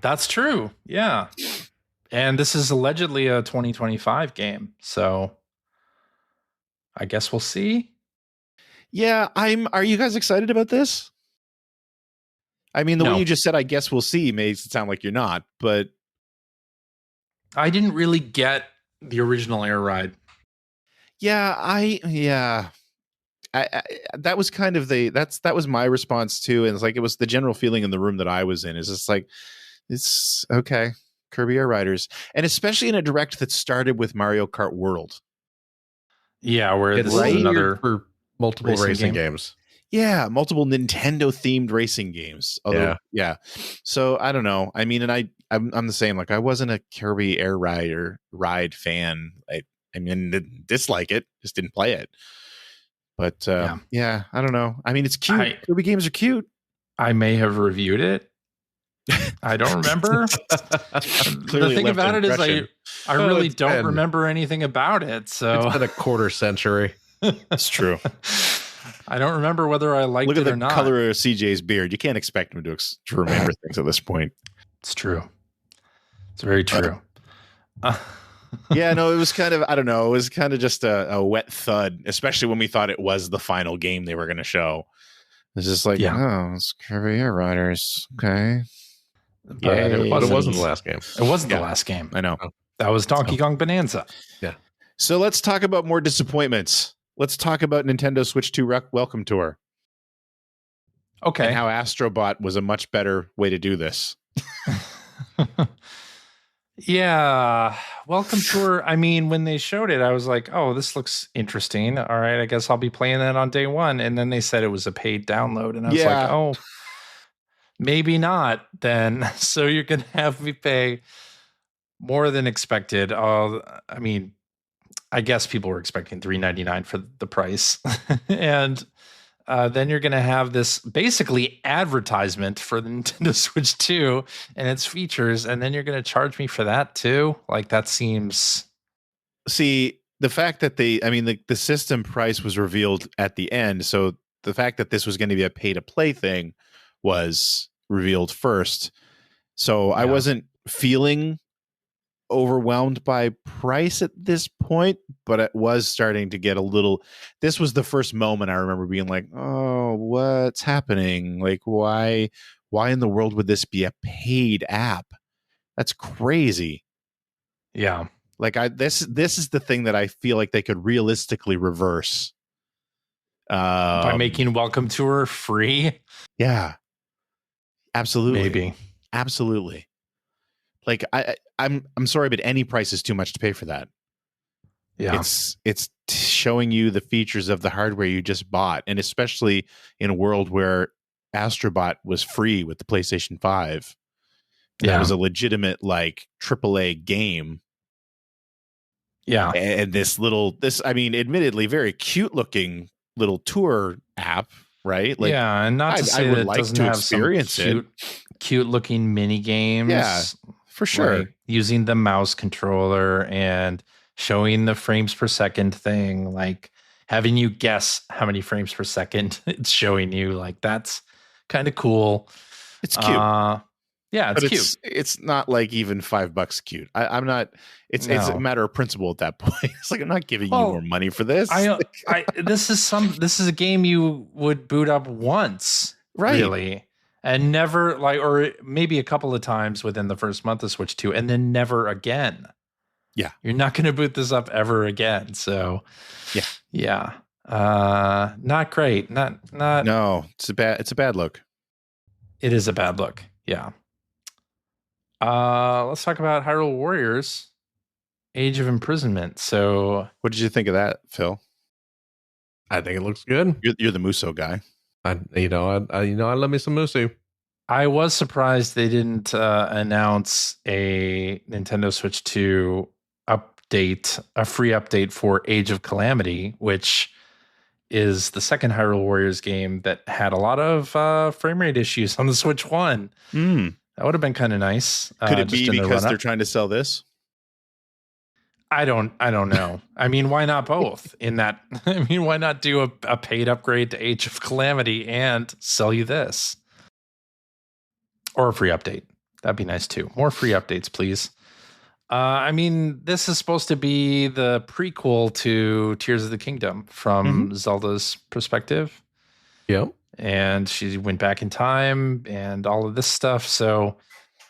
That's true. Yeah. And this is allegedly a 2025 game. So I guess we'll see. Yeah, are you guys excited about this? I mean, the way you just said, I guess we'll see, makes it sound like you're not, but I didn't really get the original Air Ride. Yeah, I that was kind of that was my response too, and it's like it was the general feeling in the room that I was in. Is just like it's okay. Kirby Air Riders, and especially in a direct that started with Mario Kart World. Yeah, where it's this is another for multiple racing games. Yeah, multiple Nintendo themed racing games. Although, yeah. So I don't know. I mean, and I'm the same. Like, I wasn't a Kirby Air Ride fan. I mean, didn't dislike it, just didn't play it. But yeah, I don't know. I mean, it's cute. Kirby games are cute. I may have reviewed it. I don't remember. The thing about it is I really don't remember anything about it. So it's been a quarter century. It's true. I don't remember whether I liked it or not. Look at the color of CJ's beard. You can't expect him to remember things at this point. It's true. It's very true. Yeah, no, it was kind of, I don't know. It was kind of just a wet thud, especially when we thought it was the final game they were going to show. It's just like, oh, it's Kirby Air Riders. Okay. Yeah, it wasn't the last game. It wasn't the last game. I know. That was Donkey Kong Bonanza. Yeah. So let's talk about more disappointments. Let's talk about Nintendo Switch 2 Welcome Tour. Okay. And how Astrobot was a much better way to do this. Yeah. Welcome Tour. I mean, when they showed it, I was like, oh, this looks interesting. All right, I guess I'll be playing that on day one. And then they said it was a paid download. And I was like, oh, maybe not then. So you're going to have me pay more than expected. I mean, I guess people were expecting $3.99 for the price. And then you're going to have this basically advertisement for the Nintendo Switch 2 and its features. And then you're going to charge me for that too. Like, that seems. See, the fact that the system price was revealed at the end. So the fact that this was going to be a pay to play thing was revealed first. So I wasn't feeling overwhelmed by price at this point, but it was starting to get a little. This was the first moment I remember being like, oh, what's happening? Like, why in the world would this be a paid app? That's crazy. Yeah. Like, this is the thing that I feel like they could realistically reverse by making Welcome Tour free. Yeah, absolutely. Maybe. Absolutely. Like, I'm sorry, but any price is too much to pay for that. Yeah. It's showing you the features of the hardware you just bought, and especially in a world where Astrobot was free with the PlayStation 5. That was a legitimate, like, AAA game. Yeah. And this I mean, admittedly very cute looking little tour app, right? Like, yeah, and not to say that it doesn't have some cute looking mini games. Yeah, for sure. Like using the mouse controller and showing the frames per second thing, like having you guess how many frames per second it's showing you. Like, that's kind of cool. It's cute. Yeah, it's cute. It's not like even $5 cute. I'm not. It's a matter of principle at that point. It's like, I'm not giving you more money for this. This is a game you would boot up once, right? Really, and never, or maybe a couple of times within the first month of Switch 2, and then never again. Yeah, you're not going to boot this up ever again. So, yeah, not great. Not. No, it's a bad look. It is a bad look. Yeah. Let's talk about Hyrule Warriors: Age of Imprisonment. So, what did you think of that, Phil? I think it looks good. You're the Muso guy. I love me some Muso. I was surprised they didn't announce a Nintendo Switch 2 update, a free update for Age of Calamity, which is the second Hyrule Warriors game that had a lot of frame rate issues on the Switch 1. That would have been kind of nice. Could it be because they're trying to sell this? I don't know. I mean, why not both? Why not do a paid upgrade to Age of Calamity and sell you this? Or a free update. That'd be nice too. More free updates, please. I mean, this is supposed to be the prequel to Tears of the Kingdom from Zelda's perspective. Yep. And she went back in time and all of this stuff. So,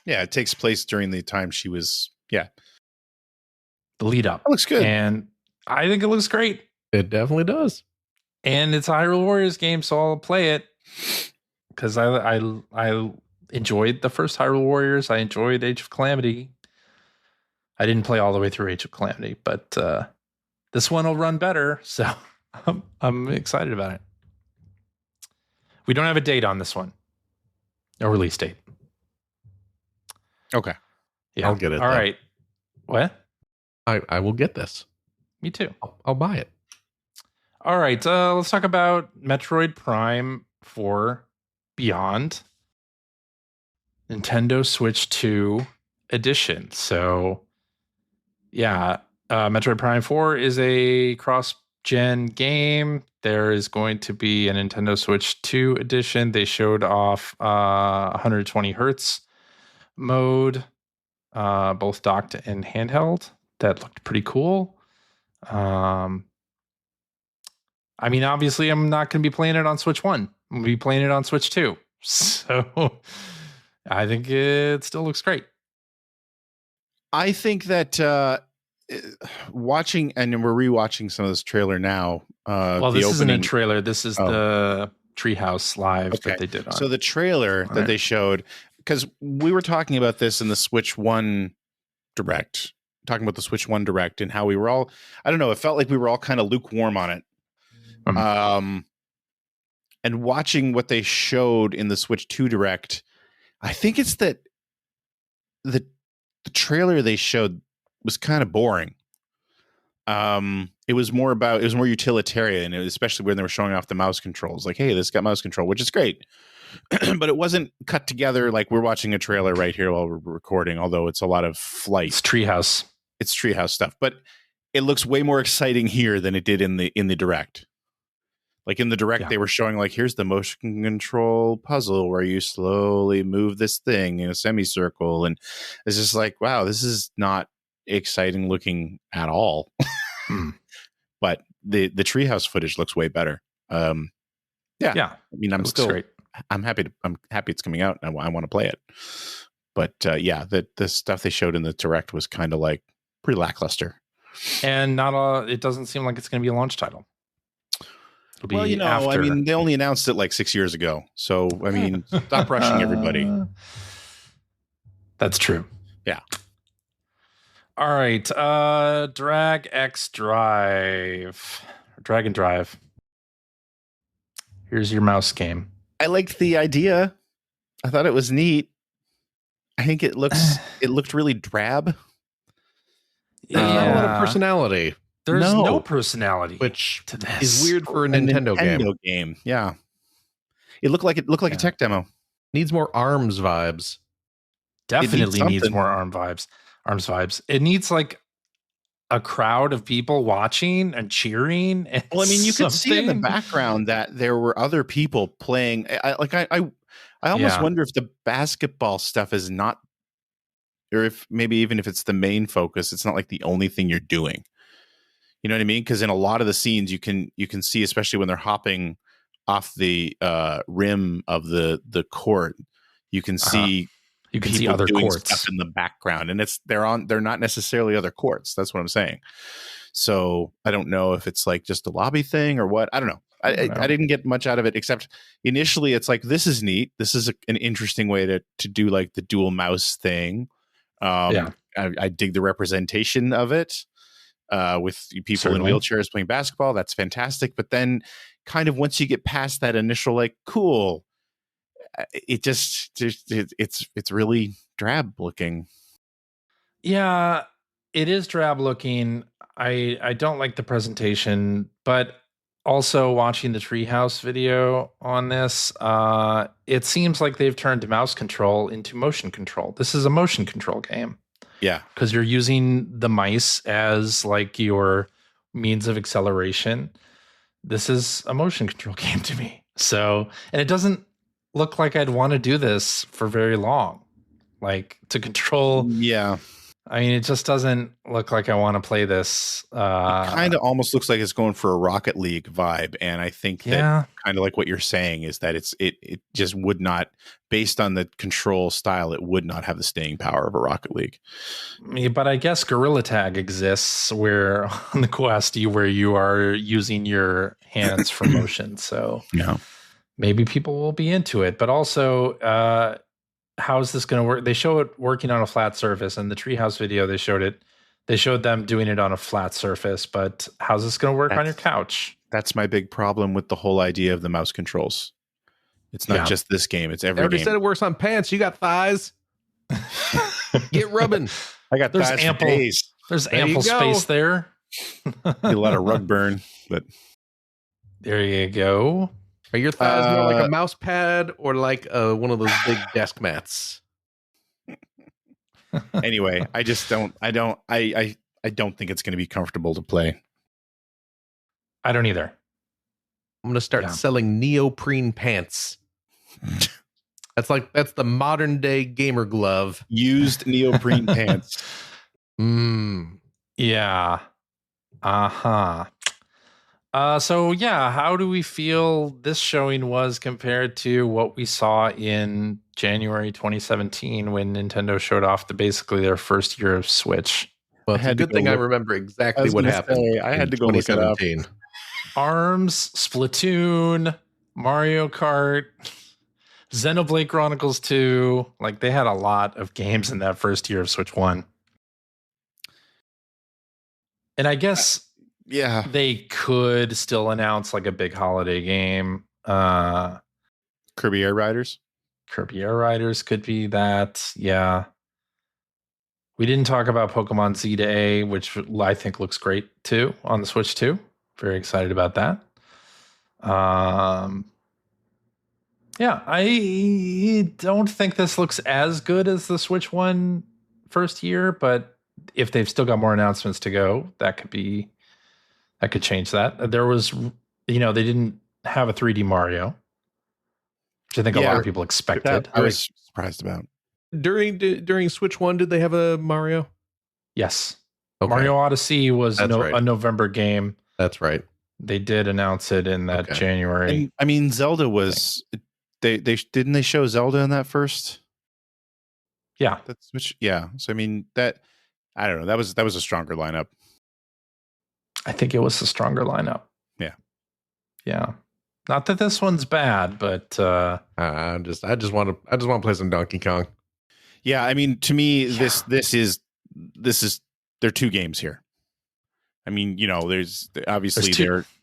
yeah, it takes place during the time she was, the lead up. It looks good. And I think it looks great. It definitely does. And it's a Hyrule Warriors game, so I'll play it because I enjoyed the first Hyrule Warriors. I enjoyed Age of Calamity. I didn't play all the way through Age of Calamity, but this one will run better, so I'm excited about it. We don't have a date on this one. No release date. Okay. Yeah. I'll get it. All right. What? I will get this. Me too. I'll buy it. All right. Let's talk about Metroid Prime 4 Beyond. Nintendo Switch 2 edition. So, yeah, Metroid Prime 4 is a cross-gen game. There is going to be a Nintendo Switch 2 edition. They showed off 120 hertz mode, both docked and handheld. That looked pretty cool. I mean, obviously, I'm not going to be playing it on Switch 1. I'm going to be playing it on Switch 2. So I think it still looks great. I think that watching, and we're rewatching some of this trailer now. Well, this isn't a trailer. This is the Treehouse Live that they did on. So the trailer that they showed, because we were talking about this in the Switch 1 Direct, talking about the Switch 1 Direct and how we were all, I don't know, it felt like we were all kind of lukewarm on it. And watching what they showed in the Switch 2 Direct, I think it's that the trailer they showed was kind of boring. It was more utilitarian, especially when they were showing off the mouse controls. Like, hey, this got mouse control, which is great. But it wasn't cut together like we're watching a trailer right here while we're recording, although it's a lot of flight. It's Treehouse stuff. But it looks way more exciting here than it did in the Direct. Like in the Direct, they were showing like, here's the motion control puzzle where you slowly move this thing in a semicircle. And it's just like, wow, this is not exciting looking at all. But the Treehouse footage looks way better. Yeah. I mean, I'm happy it's coming out and I want to play it. But the stuff they showed in the Direct was kind of like pretty lackluster. And it doesn't seem like it's going to be a launch title. Well, I mean, they only announced it like 6 years ago. So, I mean, stop rushing everybody. That's true. Yeah. All right. Drag X Drive. Drag and Drive. Here's your mouse game. I liked the idea. I thought it was neat. I think it looked really drab. There's not a lot of personality. There's no personality, which to this is weird for a Nintendo game. Yeah, it looked like a tech demo. Needs more ARMS vibes. Definitely needs more ARMS vibes. It needs like a crowd of people watching and cheering. And well, I mean, you could see in the background that there were other people playing. I almost wonder if the basketball stuff is not, or if maybe even if it's the main focus, it's not like the only thing you're doing. You know what I mean? Because in a lot of the scenes, you can see, especially when they're hopping off the rim of the court, you can see other courts stuff in the background, and they're not necessarily other courts. That's what I'm saying. So I don't know if it's like just a lobby thing or what. I don't know. I didn't get much out of it, except initially it's like, this is neat. This is an interesting way to do like the dual mouse thing. I dig the representation of it. With people in wheelchairs playing basketball, that's fantastic. But then kind of once you get past that initial like cool, it's really drab looking. Yeah, it is drab looking. I don't like the presentation, but also watching the Treehouse video on this, it seems like they've turned mouse control into motion control. This is a motion control game. Yeah, because you're using the mice as like your means of acceleration. This is a motion control game to me. So, and it doesn't look like I'd want to do this for very long, like to control. Yeah. I mean, it just doesn't look like I want to play this. It kind of almost looks like it's going for a Rocket League vibe. And I think that kind of like what you're saying is that it just would not, based on the control style, it would not have the staying power of a Rocket League. Yeah, but I guess Gorilla Tag exists where on the Quest where you are using your hands for motion. So yeah, maybe people will be into it. But also, how is this going to work? They show it working on a flat surface, and the Treehouse video they showed them doing it on a flat surface. But how's this going to work on your couch? That's my big problem with the whole idea of the mouse controls. It's not just this game; it's every game. Said it works on pants. You got thighs. Get rubbing. I got thighs for days. There's ample space there. A lot of rug burn, but there you go. Are your thighs more like a mouse pad or like one of those big desk mats? Anyway, I don't think it's going to be comfortable to play. I don't either. I'm going to start selling neoprene pants. That's the modern day gamer glove. Used neoprene pants. Yeah. Uh-huh. So how do we feel this showing was compared to what we saw in January 2017 when Nintendo showed off basically their first year of Switch? Well, it's a good thing I remember exactly what happened. I had to go look it up. ARMS, Splatoon, Mario Kart, Xenoblade Chronicles 2. Like, they had a lot of games in that first year of Switch 1. And I guess they could still announce like a big holiday game. Kirby Air Riders. Kirby Air Riders could be that. Yeah. We didn't talk about Pokemon Z to A, which I think looks great too on the Switch 2. Very excited about that. I don't think this looks as good as the Switch 1 first year, but if they've still got more announcements to go, that could change that. There was, they didn't have a 3D Mario, which I think a lot of people expected. I was surprised about. During Switch 1, did they have a Mario? Yes. Okay. Mario Odyssey was a November game. That's right. They did announce it in that January. And, I mean, Zelda was they didn't they show Zelda in that first? Yeah. So I mean that I don't know. That was a stronger lineup. I think it was a stronger lineup. Yeah. Yeah. Not that this one's bad, but I just want to play some Donkey Kong. Yeah, I mean, to me, this is there are two games here. I mean, there's obviously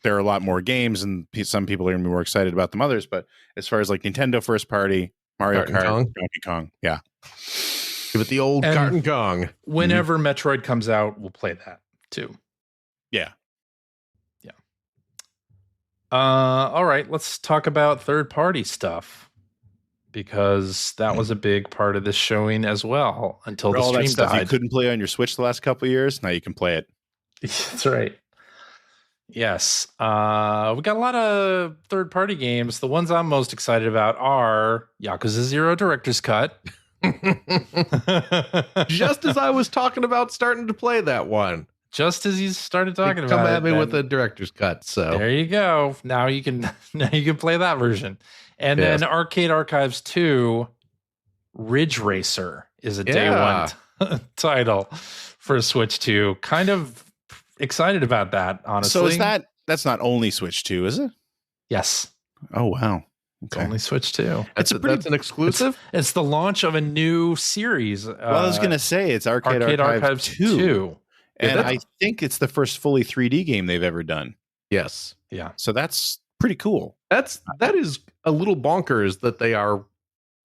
there are a lot more games, and some people are going to be more excited about them others. But as far as like Nintendo first party, Mario Kart, Donkey Kong, yeah, give it the old Carton Kong. Whenever Metroid comes out, we'll play that too. Yeah. All right, let's talk about third-party stuff, because that was a big part of this showing as well until the stream died. You couldn't play on your Switch the last couple of years. Now you can play it. That's right. Yes. We got a lot of third-party games. The ones I'm most excited about are Yakuza 0 Director's Cut. Just as I was talking about starting to play that one. Just as you started talking about it. Come at me with a director's cut. So there you go. Now you can play that version. And then Arcade Archives 2 Ridge Racer is a day one title for Switch 2. Kind of excited about that, honestly. So that's not only Switch 2, is it? Yes. Oh wow. It's only Switch 2. That's an exclusive? It's the launch of a new series. Well, I was going to say it's Arcade Archives 2. And I think it's the first fully 3D game they've ever done. Yes. Yeah. So that's pretty cool. That is a little bonkers that they are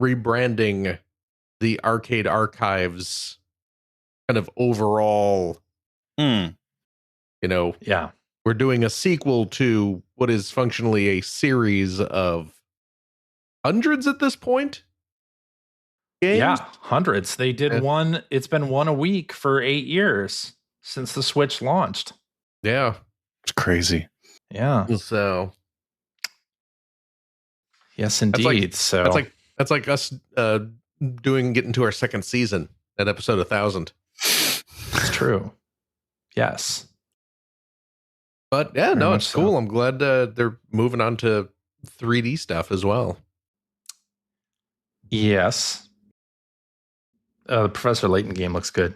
rebranding the Arcade Archives kind of overall. Yeah. We're doing a sequel to what is functionally a series of hundreds at this point. Games? Yeah, hundreds. They did one. It's been one a week for 8 years. Since the Switch launched. Yeah. It's crazy. Yeah. So. Yes, indeed. That's like us getting to our second season at episode 1000. It's true. Yes. But it's cool. I'm glad they're moving on to 3D stuff as well. Yes. The Professor Layton game looks good.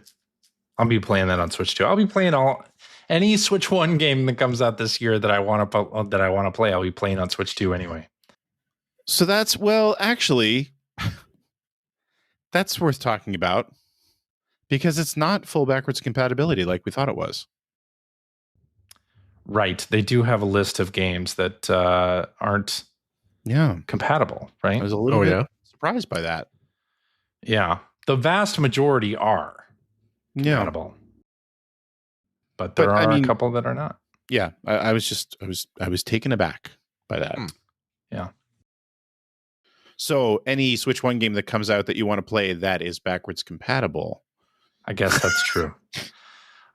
I'll be playing that on Switch 2. I'll be playing any Switch 1 game that comes out this year that I want to play. I'll be playing on Switch 2 anyway. So actually, that's worth talking about because it's not full backwards compatibility like we thought it was. Right. They do have a list of games that aren't compatible, right? I was a little bit surprised by that. Yeah. The vast majority are compatible. But there are a couple that are not. Yeah. I was taken aback by that. Yeah. So any Switch 1 game that comes out that you want to play that is backwards compatible. I guess that's true.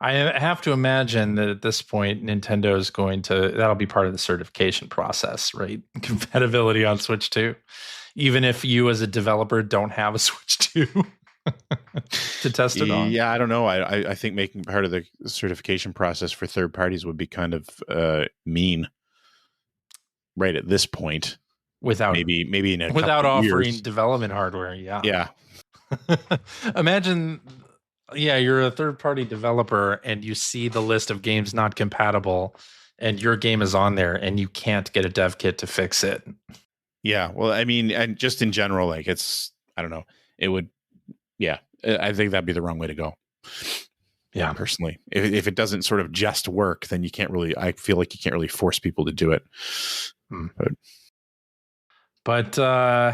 I have to imagine that at this point, Nintendo is that'll be part of the certification process, right? Compatibility on Switch 2. Even if you as a developer don't have a Switch 2 to test it on. Yeah, I don't know. I think making part of the certification process for third parties would be kind of mean right at this point. Without maybe in without offering years. Development hardware. Yeah. Yeah. Imagine, you're a third-party developer and you see the list of games not compatible and your game is on there and you can't get a dev kit to fix it. Yeah. Well, I mean, and just in general, like I don't know. It would, I think that'd be the wrong way to go. Yeah. Personally, if it doesn't sort of just work, then I feel like you can't really force people to do it. But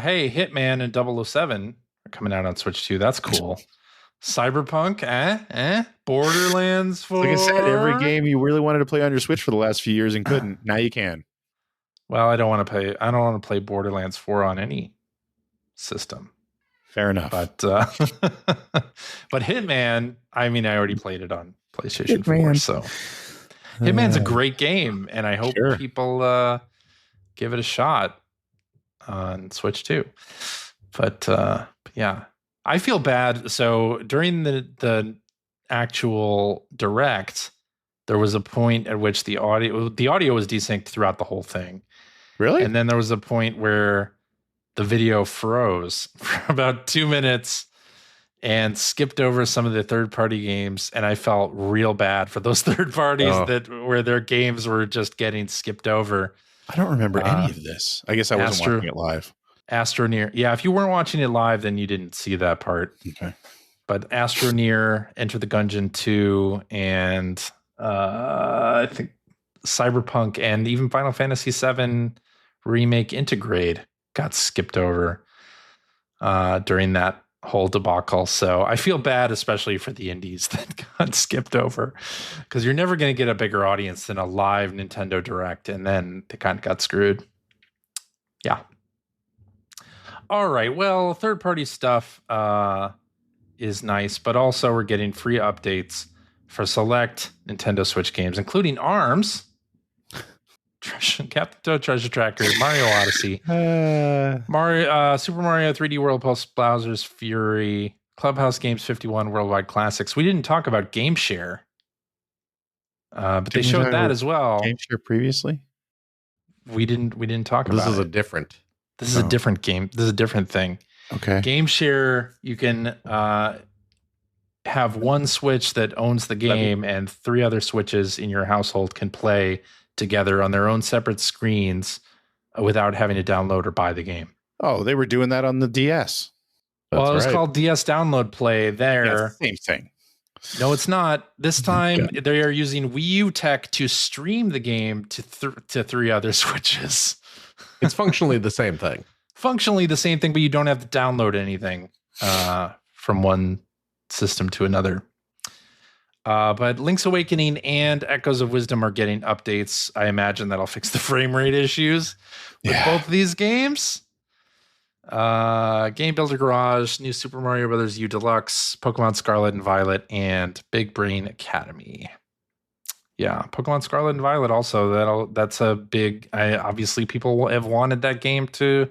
hey, Hitman and 007 are coming out on Switch 2. That's cool. Cyberpunk, Borderlands 4. Like I said, every game you really wanted to play on your Switch for the last few years and couldn't. Now you can. Well, I don't want to play Borderlands 4 on any system. Fair enough. But but Hitman, I mean, I already played it on PlayStation 4, so Hitman's a great game, and I hope people give it a shot on Switch 2. But yeah, I feel bad. So during the actual direct, there was a point at which the audio was desynced throughout the whole thing. Really? And then there was a point where the video froze for about 2 minutes and skipped over some of the third-party games. And I felt real bad for those third parties where their games were just getting skipped over. I don't remember any of this. I guess I wasn't watching it live. Astroneer. Yeah, if you weren't watching it live, then you didn't see that part. Okay. But Astroneer, Enter the Gungeon 2, and I think Cyberpunk and even Final Fantasy VII Remake Intergrade got skipped over during that whole debacle. So I feel bad, especially for the indies that got skipped over, because you're never going to get a bigger audience than a live Nintendo Direct, and then they kind of got screwed. Yeah. All right. Well, third-party stuff is nice, but also we're getting free updates for select Nintendo Switch games, including ARMS, Captain Toad Treasure Tracker, Mario Odyssey, Super Mario 3D World plus Bowser's Fury, Clubhouse Games 51 Worldwide Classics. We didn't talk about Game Share, but they showed that as well. Game Share previously? We didn't talk about it. This is a different game. This is a different thing. Okay. Game Share, you can have one Switch that owns the game and 3 other Switches in your household can play together on their own separate screens without having to download or buy the game. Oh, they were doing that on the DS. Well, it was called DS Download Play there. Yeah, it's the same thing. No, it's not. This time they are using Wii U tech to stream the game to 3 other Switches. It's functionally the same thing. Functionally the same thing, but you don't have to download anything from one system to another. But Link's Awakening and Echoes of Wisdom are getting updates. I imagine that'll fix the frame rate issues with both of these games. Game Builder Garage, New Super Mario Bros. U Deluxe, Pokemon Scarlet and Violet, and Big Brain Academy. Yeah, Pokemon Scarlet and Violet also. That's a big. Obviously, people have wanted that game to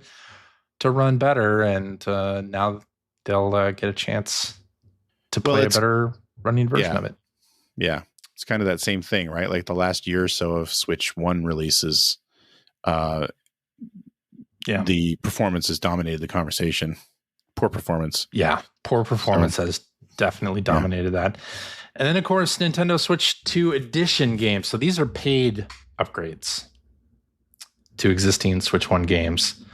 run better, and now they'll get a chance to play a better running version of it. Yeah, it's kind of that same thing, right? Like the last year or so of Switch 1 releases, the performance has dominated the conversation. Poor performance. Yeah, poor performance has definitely dominated that. And then, of course, Nintendo Switch 2 Edition games. So these are paid upgrades to existing Switch 1 games.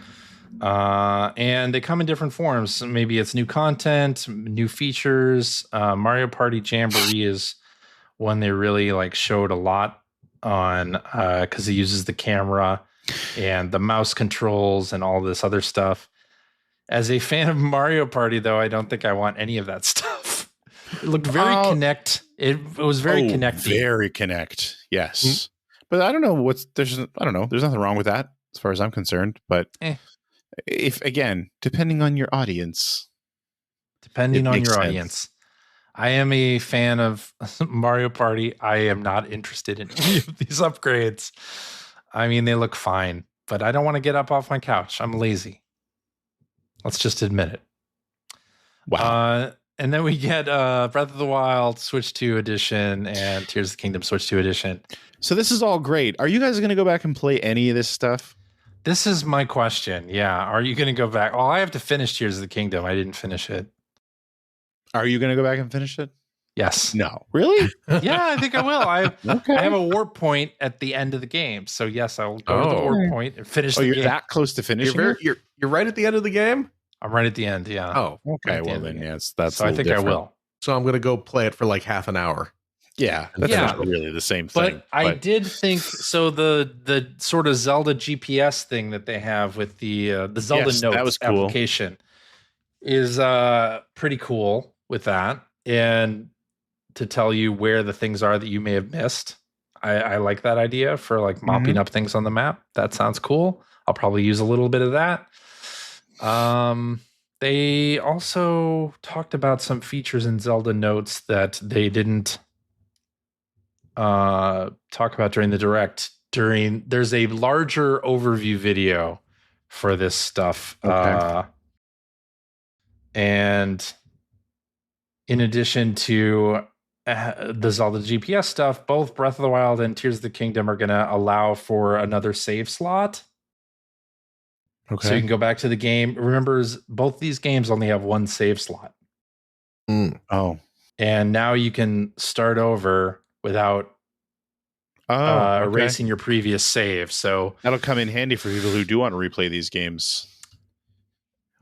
And they come in different forms. Maybe it's new content, new features. Mario Party Jamboree is one they really like showed a lot on because it uses the camera and the mouse controls and all this other stuff. As a fan of Mario Party, though, I don't think I want any of that stuff. It looked very Kinect. It was very Kinect. Very Kinect. Yes. Mm-hmm. But I don't know there's nothing wrong with that as far as I'm concerned. But if again, depending on your audience. I am a fan of Mario Party. I am not interested in any of these upgrades. I mean, they look fine, but I don't want to get up off my couch. I'm lazy. Let's just admit it. Wow. And then we get Breath of the Wild Switch 2 edition and Tears of the Kingdom Switch 2 edition. So this is all great. Are you guys going to go back and play any of this stuff? This is my question. Yeah. Are you going to go back? Well, I have to finish Tears of the Kingdom. I didn't finish it. Are you going to go back and finish it? Yes. No. Really? Yeah, I think I will. I have a warp point at the end of the game. So yes, I will go to the warp point and finish the game. You're that close to finishing You're right at the end of the game? I'm right at the end, yeah. Oh, okay. Right well, then, yes, that's so I think different. I will. So I'm going to go play it for like half an hour. Yeah, that's not really the same thing. But I did think so. The sort of Zelda GPS thing that they have with the Zelda Notes application is pretty cool with that, and to tell you where the things are that you may have missed. I like that idea for like mopping up things on the map. That sounds cool. I'll probably use a little bit of that. They also talked about some features in Zelda Notes that they didn't talk about during the Direct. There's a larger overview video for this stuff. Okay. And in addition to the Zelda GPS stuff, both Breath of the Wild and Tears of the Kingdom are going to allow for another save slot. Okay. So you can go back to the game. Remember, both these games only have one save slot. Oh. And now you can start over without erasing your previous save. So that'll come in handy for people who do want to replay these games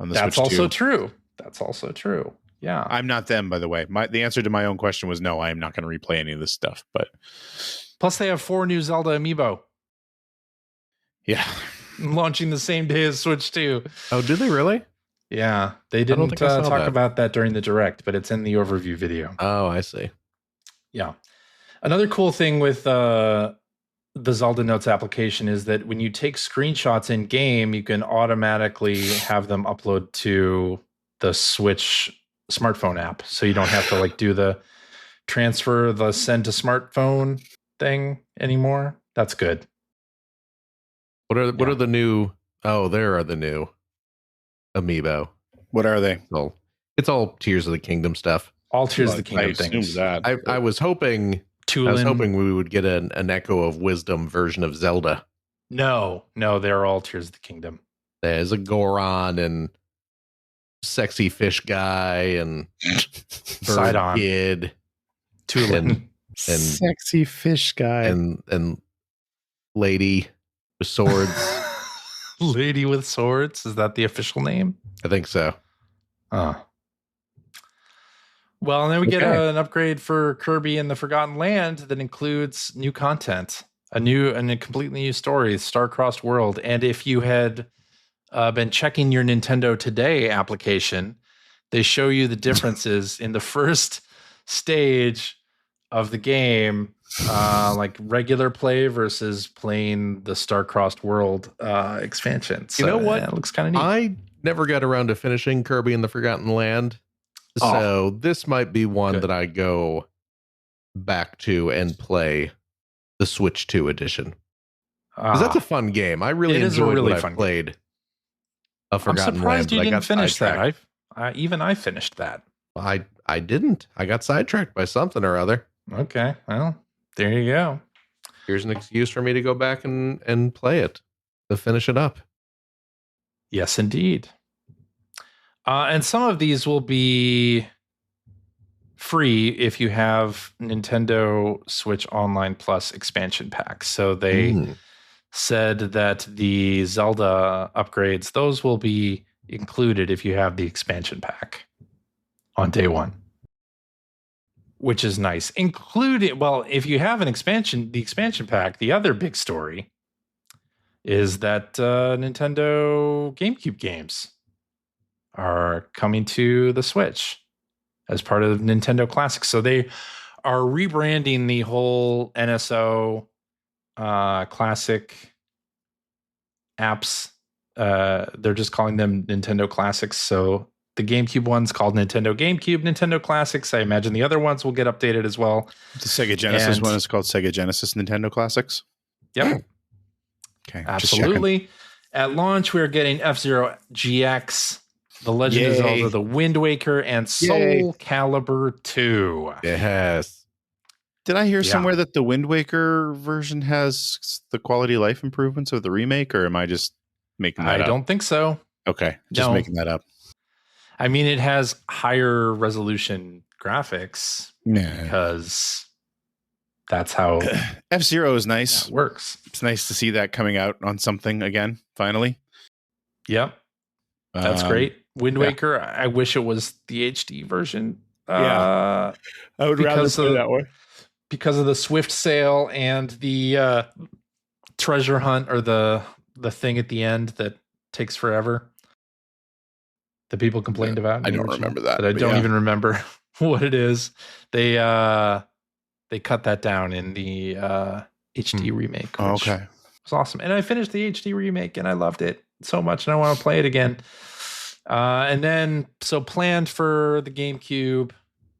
on the Switch 2. That's also true. That's also true. Yeah. I'm not them, by the way. The answer to my own question was no, I am not going to replay any of this stuff. But plus they have 4 new Zelda amiibo. Yeah. Launching the same day as Switch 2. Oh, did they really? Yeah. They didn't talk about that during the Direct, but it's in the overview video. Oh, I see. Yeah. Another cool thing with the Zelda Notes application is that when you take screenshots in game, you can automatically have them upload to the Switch smartphone app. So you don't have to like do the transfer, the send to smartphone thing anymore. That's good. What are the new? Oh, there are the new amiibo. What are they? Well, it's all Tears of the Kingdom stuff. All Tears of the Kingdom things. I was hoping. I was hoping we would get an Echo of Wisdom version of Zelda. No, they're all Tears of the Kingdom. There's a Goron and sexy fish guy and Sidon kid, Tulin and sexy fish guy and lady with swords. Lady with swords, is that the official name? I think so. Well, and then we get an upgrade for Kirby and the Forgotten Land that includes new content, a completely new story, Star-Crossed World. And if you had been checking your Nintendo Today application, they show you the differences in the first stage of the game, like regular play versus playing the Star-Crossed World expansion. So, you know what? It looks kind of neat. I never got around to finishing Kirby and the Forgotten Land. So this might be one that I go back to and play the Switch 2 edition. Because that's a fun game. I really enjoyed what I played. A Forgotten I'm surprised Land, you didn't finish that. I finished that. I didn't. I got sidetracked by something or other. Okay. Well, there you go. Here's an excuse for me to go back and play it, to finish it up. Yes, indeed. And some of these will be free if you have Nintendo Switch Online Plus expansion packs. So they said that the Zelda upgrades, those will be included if you have the expansion pack on day one, which is nice. Including, well, if you have the expansion pack, the other big story is that Nintendo GameCube games are coming to the Switch as part of Nintendo Classics. So they are rebranding the whole NSO Classic apps. They're just calling them Nintendo Classics. So the GameCube one's called Nintendo GameCube, Nintendo Classics. I imagine the other ones will get updated as well. The Sega Genesis one is called Sega Genesis Nintendo Classics. Yep. Okay. Absolutely. At launch, we're getting F-Zero GX, The Legend of Zelda, The Wind Waker, and Soul Calibur 2. Yes. Did I hear somewhere that the Wind Waker version has the quality of life improvements of the remake, or am I just making that up? I don't think so. Okay. Just making that up. I mean, it has higher resolution graphics because that's how F-Zero is nice. It works. It's nice to see that coming out on something again, finally. Yep. That's great. Wind Waker, I wish it was the HD version. I would rather play that one. Because of the Swift sale and the treasure hunt, or the thing at the end that takes forever that people complained about. I don't remember that. But I don't even remember what it is. They cut that down in the HD remake. Oh, okay. It was awesome. And I finished the HD remake and I loved it so much and I want to play it again. And then, so planned for the GameCube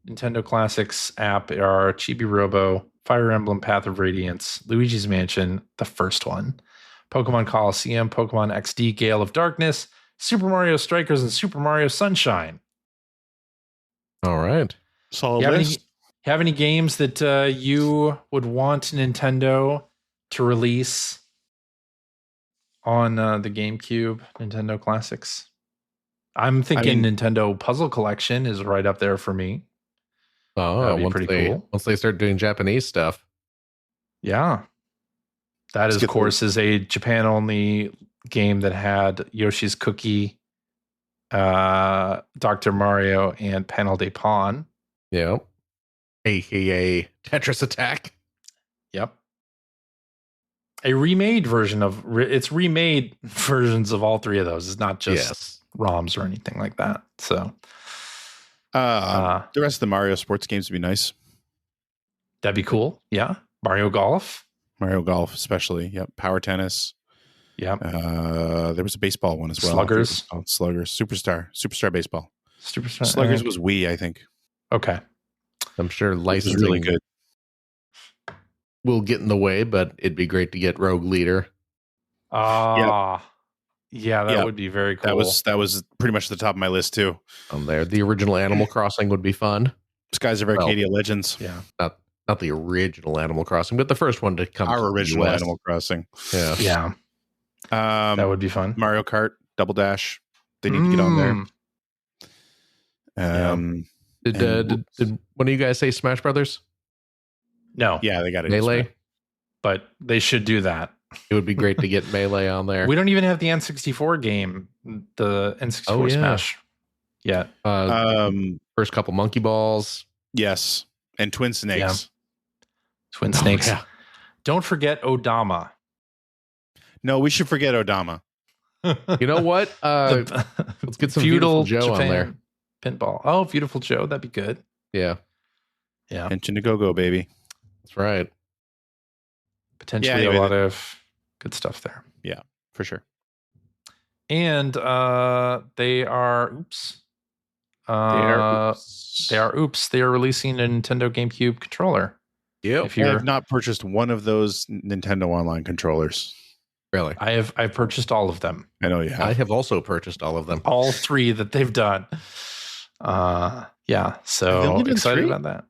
Nintendo Classics app are Chibi Robo, Fire Emblem Path of Radiance, Luigi's Mansion, the first one, Pokemon Coliseum, Pokemon XD Gale of Darkness, Super Mario Strikers, and Super Mario Sunshine. All right. Solid list. Have any games that you would want Nintendo to release on the GameCube Nintendo Classics? I'm thinking Nintendo Puzzle Collection is right up there for me. Oh, that'd be pretty cool. Once they start doing Japanese stuff. Yeah. That, of course, is a Japan-only game that had Yoshi's Cookie, Dr. Mario, and Panel de Pon. Yep. AKA Tetris Attack. Yep. A remade version of it's remade versions of all three of those. It's not just ROMs or anything like that. So the rest of the Mario sports games would be nice. That'd be cool. Yeah. Mario Golf, especially. Yep. Power tennis. Yep. There was a baseball one as well. Sluggers. Superstar baseball. Sluggers was Wii, I think. Okay. I'm sure licensing really good. Will get in the way, but it'd be great to get Rogue Leader. Yeah, that would be very cool. That was pretty much the top of my list too. On there, the original Animal Crossing would be fun. Skies of Arcadia Legends. Yeah, not the original Animal Crossing, but the first one to come. Our original Animal Crossing. Yeah. That would be fun. Mario Kart, Double Dash. They need to get on there. Did one of you guys say Smash Brothers? No. Yeah, they got it. Melee? But they should do that. It would be great to get Melee on there. We don't even have the N64 game, the N64 Smash yet. First couple Monkey Balls. Yes. And Twin Snakes. Yeah. Twin Snakes. Yeah. Don't forget Odama. No, we should forget Odama. You know what? Let's get some Beautiful Joe Japan on there. Pinball. Oh, Beautiful Joe. That'd be good. Yeah. Attention to go, baby. That's right. Potentially a lot of good stuff there. Yeah, for sure. And they are They are releasing a Nintendo GameCube controller. Yeah, I have not purchased one of those Nintendo Online controllers. Really? I've purchased all of them. I know you have. I have also purchased all of them. All three that they've done. So excited about that.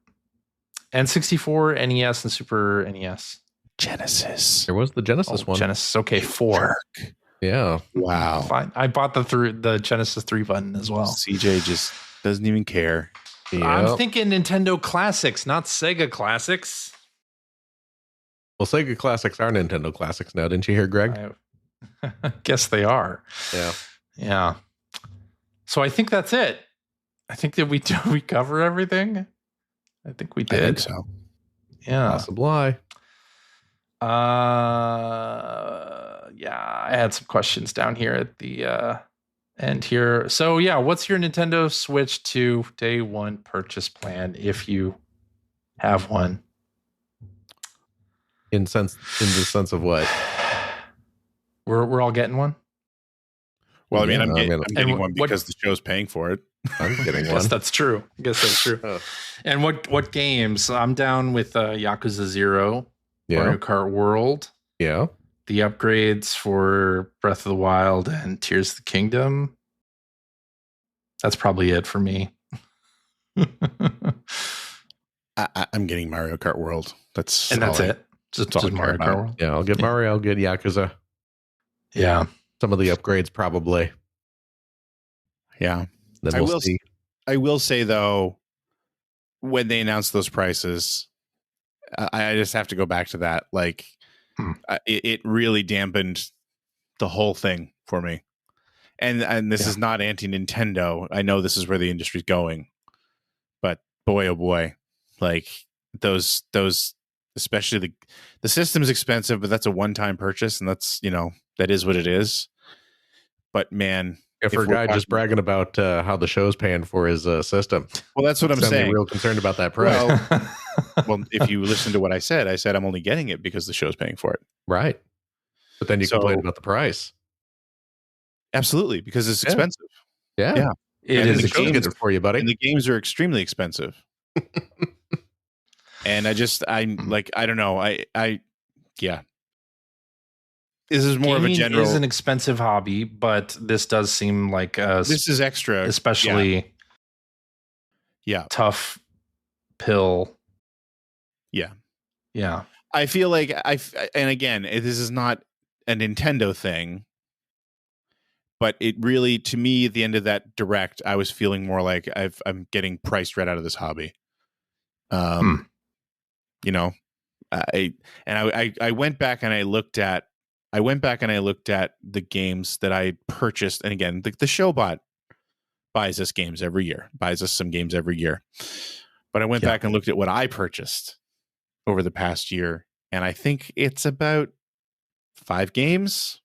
N64, NES, and Super NES. Genesis. There was the Genesis one. Genesis. Okay, 4. Jerk. Yeah. Wow. Fine. I bought the Genesis 3 button as well. CJ just doesn't even care. Yep. I'm thinking Nintendo Classics, not Sega Classics. Well, Sega classics are Nintendo classics now. Didn't you hear, Greg? I guess they are. Yeah. Yeah. So I think that's it. I think that we cover everything. I think we did. I think so. Yeah. Possibly. Yeah, I had some questions down here at the end here. So yeah, what's your Nintendo Switch 2 day one purchase plan if you have one? In the sense of what? We're all getting one. Well, I mean, I'm getting one because the show's paying for it. I'm getting one. I guess that's true. Oh. And what games? I'm down with Yakuza 0, Mario Kart World. Yeah. The upgrades for Breath of the Wild and Tears of the Kingdom. That's probably it for me. I'm getting Mario Kart World. That's it. Just Mario Kart World. Yeah, I'll get Mario. I'll get Yakuza. Yeah. Some of the upgrades probably. Yeah. Then we'll see. I will say though, when they announced those prices, I just have to go back to that. Like, it really dampened the whole thing for me. And this is not anti-Nintendo. I know this is where the industry's going, but boy, oh boy, like those, especially the system's expensive, but that's a one-time purchase, and that's, that is what it is. But man, if for a guy just bragging about how the show's paying for his system, well, that's what I'm saying. Real concerned about that price. Well, if you listen to what I said I'm only getting it because the show's paying for it. Right. But then you complain about the price. Absolutely, because it's expensive. Yeah. It is. The show's getting it for you, buddy. And the games are extremely expensive. And I don't know. Yeah. This is more Gaming of a general. It is an expensive hobby, but this does seem like this is extra, especially tough pill. Yeah. Yeah. I feel like and again, this is not a Nintendo thing, but it really, to me, at the end of that direct, I was feeling more like I'm getting priced right out of this hobby. I went back and I looked at the games that I purchased, and again, the show buys us games every year, buys us some games every year. But I went back and looked at what I purchased over the past year, and I think it's about 5 games,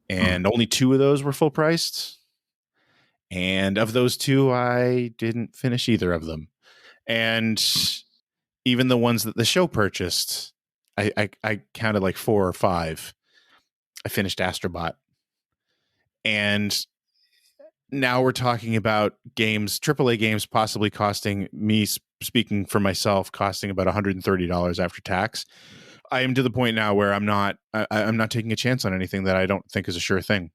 and only 2 of those were full priced. And of those 2, I didn't finish either of them. And even the ones that the show purchased, I counted like 4 or 5. I finished Astrobot. And now we're talking about games, AAA games, possibly costing me, speaking for myself, costing about $130 after tax. I am to the point now where I'm not taking a chance on anything that I don't think is a sure thing.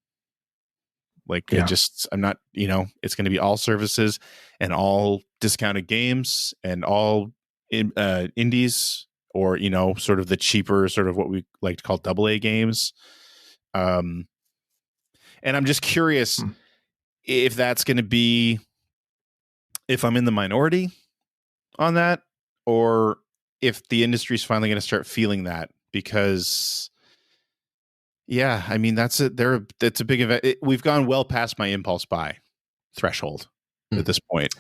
Like, I'm not, it's going to be all services and all discounted games and all indies, or, sort of the cheaper, sort of what we like to call AA games. And I'm just curious if that's going to be, if I'm in the minority on that, or if the industry's finally going to start feeling that, because I mean, that's a big event. We've gone well past my impulse buy threshold at this point.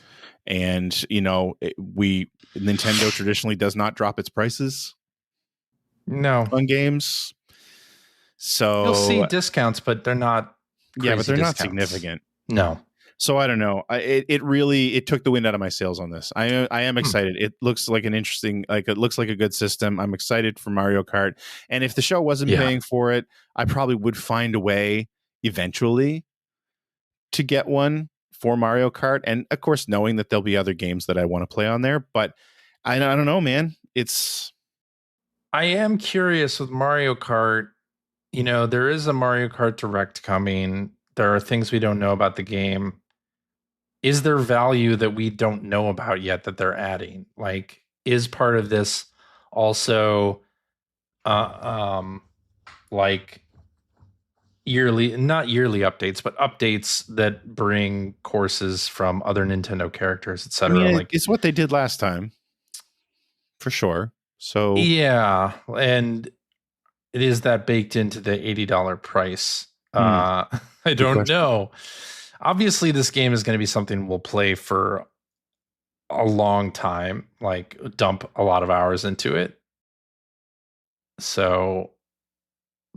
And, Nintendo traditionally does not drop its prices. No. On games. So you'll see discounts, but they're not. Yeah, but they're discounts. Not significant. No. So I don't know. It really took the wind out of my sails on this. I am excited. It looks like it looks like a good system. I'm excited for Mario Kart. And if the show wasn't paying for it, I probably would find a way eventually to get one for Mario Kart. And of course, knowing that there'll be other games that I want to play on there. But I don't know, man. I am curious with Mario Kart. There is a Mario Kart Direct coming. There are things we don't know about the game. Is there value that we don't know about yet that they're adding? Like, is part of this also like not yearly updates, but updates that bring courses from other Nintendo characters, etc. It's what they did last time, for sure. So yeah, and it is that baked into the $80 price. I don't know. Obviously, this game is going to be something we'll play for a long time, like dump a lot of hours into it. So,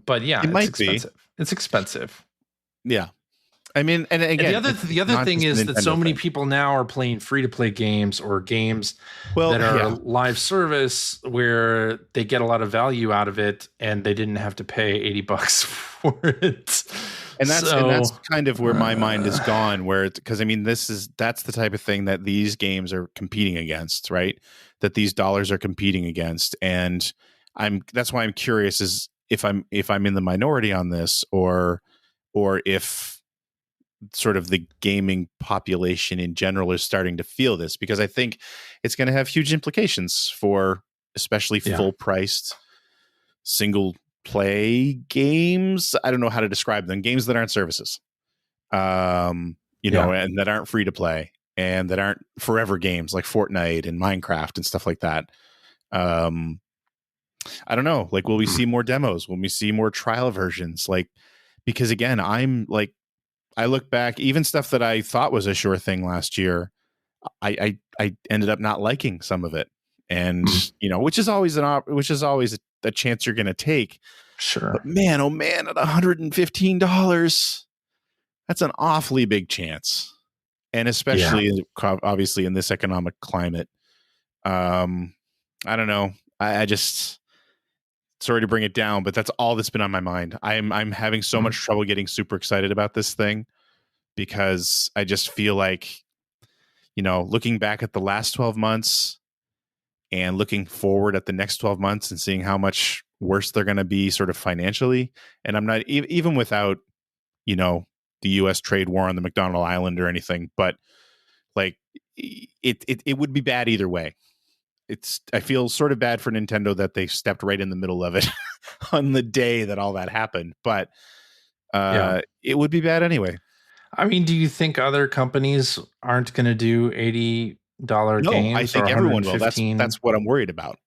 but yeah, it's expensive. It's expensive. Yeah. I mean, and again, and the other thing is that so many people now are playing free-to-play games or games that are live service where they get a lot of value out of it and they didn't have to pay $80 for it. And that's kind of where my mind is gone, where because I mean, that's the type of thing that these games are competing against, right? That these dollars are competing against. And that's why I'm curious is if I'm in the minority on this or if sort of the gaming population in general is starting to feel this, because I think it's going to have huge implications for especially full priced single play games. I don't know how to describe them. Games that aren't services, you know, and that aren't free to play and that aren't forever games like Fortnite and Minecraft and stuff like that. I don't know. Like, will we see more demos? Will we see more trial versions? Like, because again, I look back, even stuff that I thought was a sure thing last year, I ended up not liking some of it, and you know, which is always a chance you're going to take. Sure, but man, oh man, at $115, that's an awfully big chance, and especially obviously in this economic climate. I don't know. I just. Sorry to bring it down, but that's all that's been on my mind. I'm having so much trouble getting super excited about this thing because I just feel like, you know, looking back at the last 12 months and looking forward at the next 12 months and seeing how much worse they're going to be sort of financially. And I'm not even without, you know, the US trade war on the McDonald Island or anything, but like it would be bad either way. I feel sort of bad for Nintendo that they stepped right in the middle of it on the day that all that happened, but it would be bad anyway. I mean, do you think other companies aren't going to do $80 games? I think everyone will. That's what I'm worried about.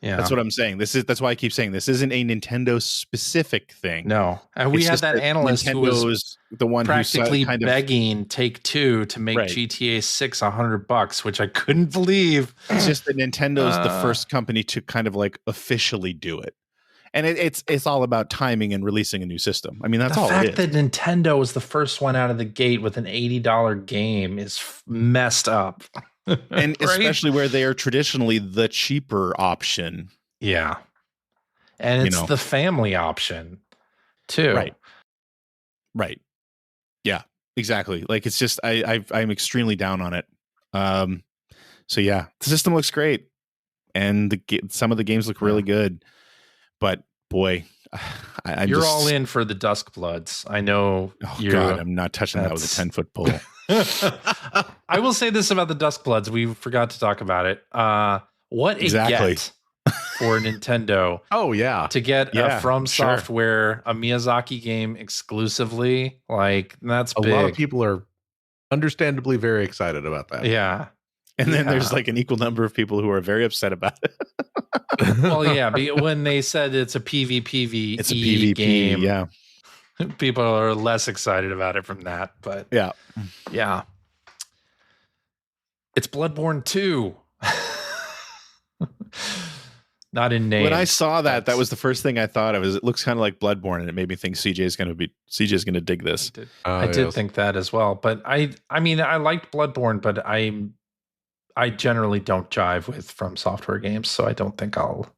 Yeah, that's what I'm saying. That's why I keep saying this isn't a Nintendo specific thing. No, and we had that analyst who was the one practically begging Take-Two to make GTA 6 $100, which I couldn't believe. It's just that Nintendo's the first company to kind of like officially do it, and it's all about timing and releasing a new system. I mean, that's all. The fact that Nintendo was the first one out of the gate with an $80 game is messed up. And especially where they are traditionally the cheaper option. Yeah. And it's the family option too. Right. Yeah, exactly. Like it's just, I'm extremely down on it. So yeah, the system looks great. And some of the games look really good, but boy, you're all in for the Dusk Bloods. I know. Oh God, I'm not touching that with a 10-foot pole. I will say this about the Dusk Bloods. We forgot to talk about it. What it get for Nintendo? Oh yeah, to get a From Software, a Miyazaki game exclusively. Like that's big. A lot of people are understandably very excited about that. Yeah. And then there's like an equal number of people who are very upset about it. Well, yeah, when they said it's a PvPvE it's a PvP game, yeah, people are less excited about it from that. But yeah, it's Bloodborne 2. Not in name. When I saw that was the first thing I thought of. Is it looks kind of like Bloodborne, and it made me think CJ's going to dig this. I did think that as well. But I mean, I liked Bloodborne, but I generally don't jive with From Software games, so I don't think I'll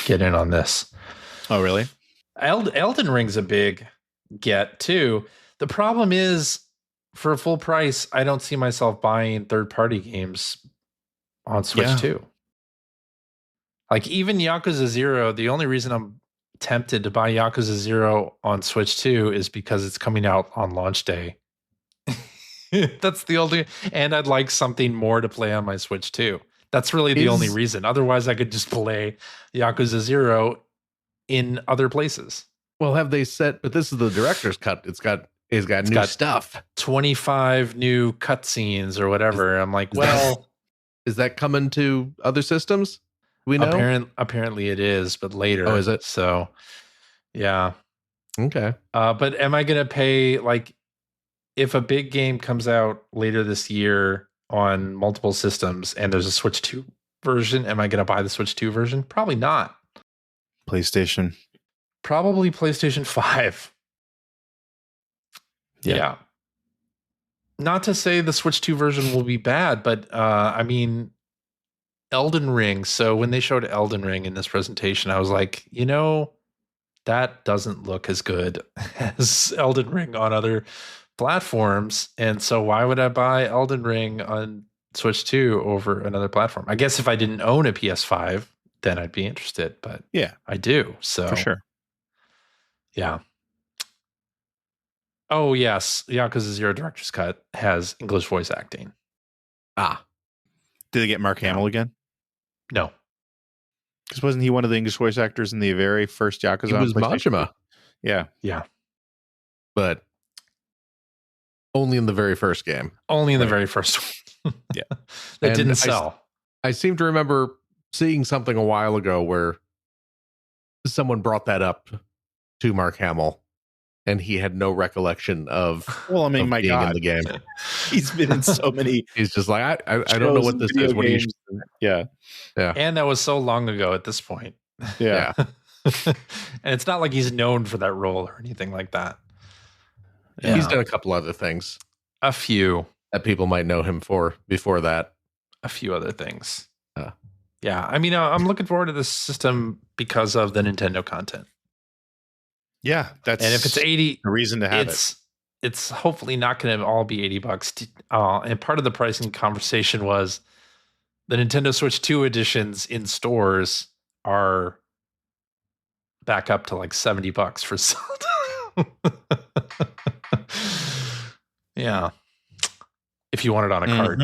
get in on this. Oh, really? Elden Ring's a big get too. The problem is, for a full price, I don't see myself buying third-party games on Switch 2. Like even Yakuza 0, the only reason I'm tempted to buy Yakuza 0 on Switch 2 is because it's coming out on launch day. That's the only, and I'd like something more to play on my Switch too. That's really the only reason. Otherwise, I could just play Yakuza 0 in other places. Well, have they set? But this is the director's cut. It's got new stuff. 25 new cutscenes or whatever. I'm like, well, is that coming to other systems? We know? Apparently it is, but later. Oh, is it? So, yeah. Okay. But am I going to pay, like, if a big game comes out later this year on multiple systems and there's a Switch 2 version, am I going to buy the Switch 2 version? Probably not. PlayStation. Probably PlayStation 5. Yeah. Not to say the Switch 2 version will be bad, but I mean, Elden Ring. So when they showed Elden Ring in this presentation, I was like, that doesn't look as good as Elden Ring on other platforms. And so why would I buy Elden Ring on Switch 2 over another platform? I guess if I didn't own a PS5, then I'd be interested, but yeah, I do. So for sure. Yeah. Oh, yes. Yakuza Zero Director's Cut has English voice acting. Did they get Mark Hamill again? No. Because wasn't he one of the English voice actors in the very first Yakuza? He was Majima. Yeah. But only in the very first game. Only in the very first one. Yeah. That didn't sell. I seem to remember seeing something a while ago where someone brought that up to Mark Hamill, and he had no recollection of. Well, I mean, my being God, in the game. He's been in so many. He's just like, I don't know what this is. What games. Yeah. And that was so long ago at this point. Yeah. And it's not like he's known for that role or anything like that. Yeah. He's done a couple other things. A few that people might know him for before that. A few other things. Yeah. I mean, I'm looking forward to this system because of the Nintendo content. Yeah. And if it's 80, a reason to have it's hopefully not going to all be $80. And part of the pricing conversation was the Nintendo Switch 2 editions in stores are back up to like $70 for Yeah. If you want it on a card.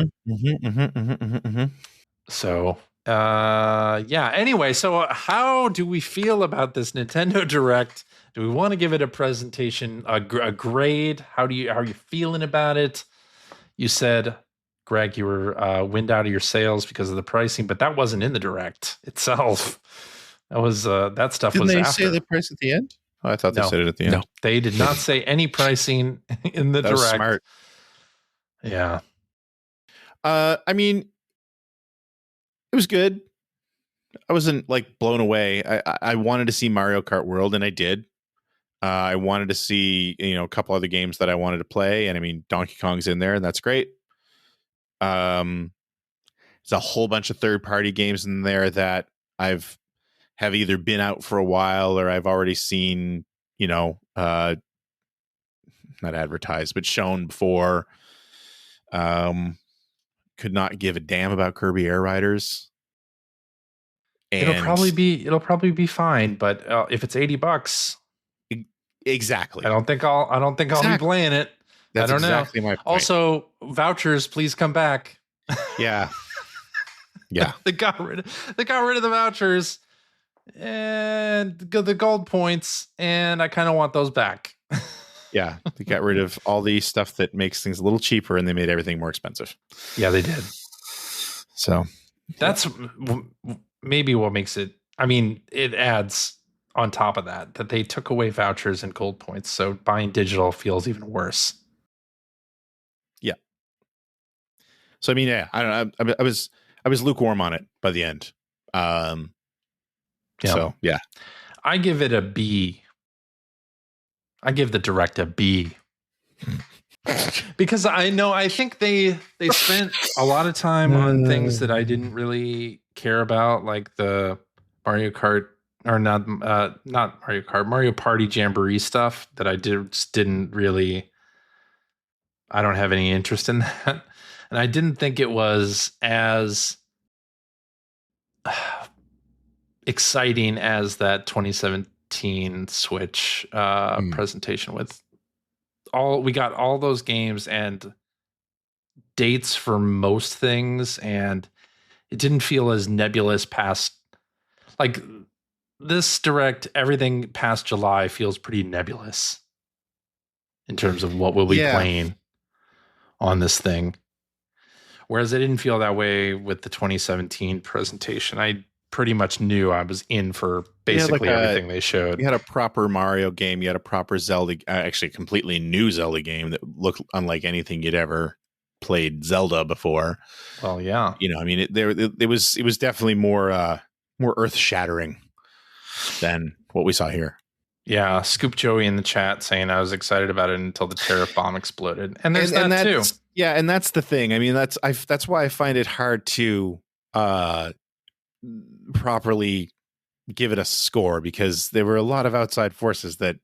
So, yeah. Anyway, so how do we feel about this Nintendo Direct? Do we want to give it a presentation, a grade? How are you feeling about it? You said, Greg, you were wind out of your sails because of the pricing, but that wasn't in the Direct itself. That was that stuff. Didn't was they after. say the price at the end? Oh, I thought they said it at the end. No, they did not say any pricing in the Direct. Was smart. Yeah. I mean, it was good. I wasn't like blown away. I wanted to see Mario Kart World, and I did. I wanted to see, a couple other games that I wanted to play. And I mean, Donkey Kong's in there, and that's great. There's a whole bunch of third-party games in there that have either been out for a while or I've already seen, not advertised, but shown before. Could not give a damn about Kirby Air Riders. And it'll probably be fine, but if it's $80, exactly. I don't think I'll be playing it. That's I don't exactly know. My point. Also, vouchers, please come back. Yeah. Yeah. They got rid of the vouchers and the gold points, and I kind of want those back. Yeah, they got rid of all the stuff that makes things a little cheaper, and they made everything more expensive. Yeah, they did. So that's maybe what makes it. I mean, it adds on top of that they took away vouchers and gold points, so buying digital feels even worse. Yeah. So I mean, yeah, I don't know. I was lukewarm on it by the end. Yeah. So yeah, I give it a B. I give the Direct a B. Because I think they spent a lot of time on things that I didn't really care about, like the Mario Kart, or not Mario Kart, Mario Party Jamboree stuff that I didn't really. I don't have any interest in that, and I didn't think it was as exciting as that 2017 Switch presentation with we got all those games and dates for most things, and it didn't feel as nebulous past, like this Direct, everything past July feels pretty nebulous in terms of what we'll be playing on this thing. Whereas I didn't feel that way with the 2017 presentation. I pretty much knew I was in for basically everything they showed. You had a proper Mario game. You had a proper Zelda, actually a completely new Zelda game that looked unlike anything you'd ever played Zelda before. Well, yeah. You know, I mean, it was definitely more earth shattering than what we saw here. Yeah, Scoop Joey in the chat saying I was excited about it until the tariff bomb exploded, and there's that too. Yeah, and that's the thing. I mean, that's why I find it hard to properly give it a score, because there were a lot of outside forces that,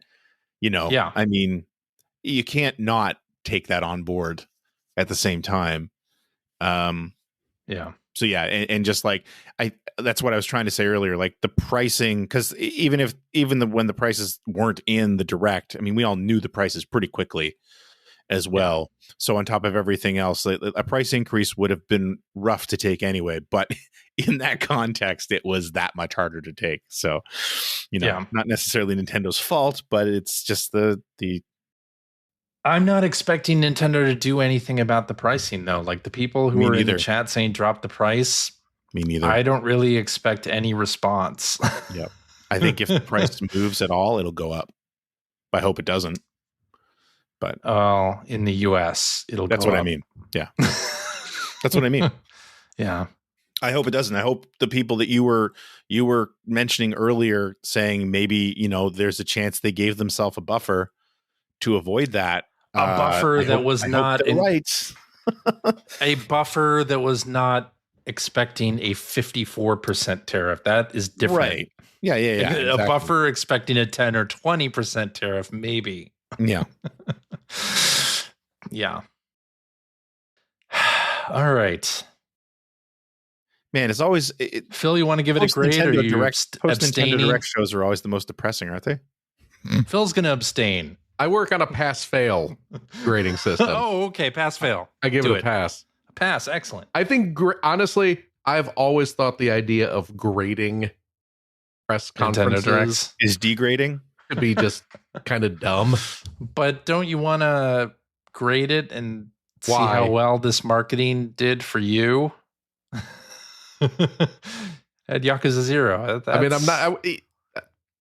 you know, I mean, you can't not take that on board at the same time. So yeah, and just like that's what I was trying to say earlier, like the pricing, because when the prices weren't in the direct, I mean, we all knew the prices pretty quickly as well. Yeah. So on top of everything else, a price increase would have been rough to take anyway, but in that context, it was that much harder to take. So, you know, not necessarily Nintendo's fault, but it's just the I'm not expecting Nintendo to do anything about the pricing, though. Like the people who are in the chat saying drop the price. Me neither. I don't really expect any response. Yep. I think if the price moves at all, it'll go up. I hope it doesn't. But in the US, it'll go up. That's what I mean. Yeah. That's what I mean. Yeah. I hope it doesn't. I hope the people that you were mentioning earlier saying maybe, you know, there's a chance they gave themselves a buffer to avoid that. A buffer that was not right. A buffer that was not expecting a 54% tariff. That is different. Right. Yeah. Exactly. A buffer expecting a 10 or 20% tariff, maybe. Yeah. Yeah. All right. Man, it's always Phil, you want to give it a grade, or you Nintendo Direct shows are always the most depressing, aren't they? Phil's going to abstain. I work on a pass-fail grading system. Oh, okay. Pass-fail. I give it a pass. A pass. Excellent. I think, honestly, I've always thought the idea of grading press conferences is degrading. To be just kind of dumb. But don't you want to grade it and see how well this marketing did for you? At Yakuza 0. I mean,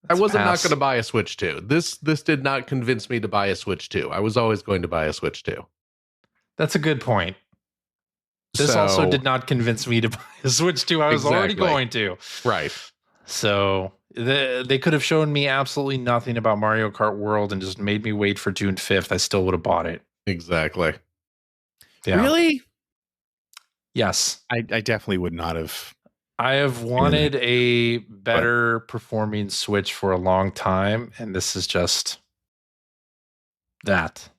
I wasn't not going to buy a Switch 2. This did not convince me to buy a Switch 2. I was always going to buy a Switch 2. That's a good point. This also did not convince me to buy a Switch 2. I was already going to. Right. So they could have shown me absolutely nothing about Mario Kart World and just made me wait for June 5th. I still would have bought it. Exactly. Yeah. Really? Yes. I definitely would not have. I have wanted a better performing Switch for a long time, and this is just that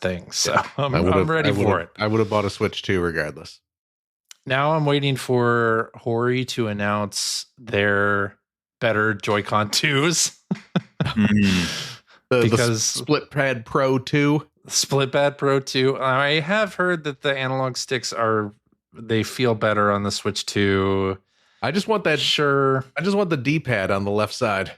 thing. So I'm ready for it. I would have bought a Switch 2 regardless. Now I'm waiting for Hori to announce their better Joy-Con 2s. Because the Split Pad Pro 2. Split Pad Pro 2. I have heard that the analog sticks they feel better on the Switch 2. I just want that. Sure. I just want the D-pad on the left side.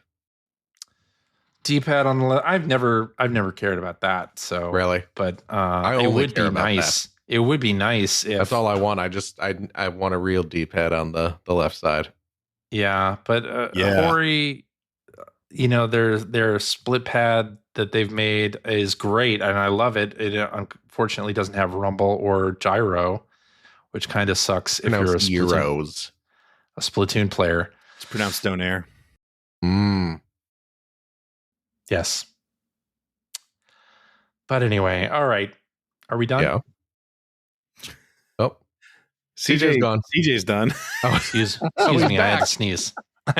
D-pad on the left. I've never cared about that. So really, but it would be nice. It would be nice if that's all I want. I want a real D-pad on the left side. Yeah, but Hori, you know, their split pad that they've made is great, and I love it. It unfortunately doesn't have rumble or gyro, which kind of sucks if you're a Splatoon player. It's pronounced Donair. Yes. But anyway, all right. Are we done? Yeah. Oh, CJ's gone. CJ's done. Oh, excuse me. I had to sneeze. Oh,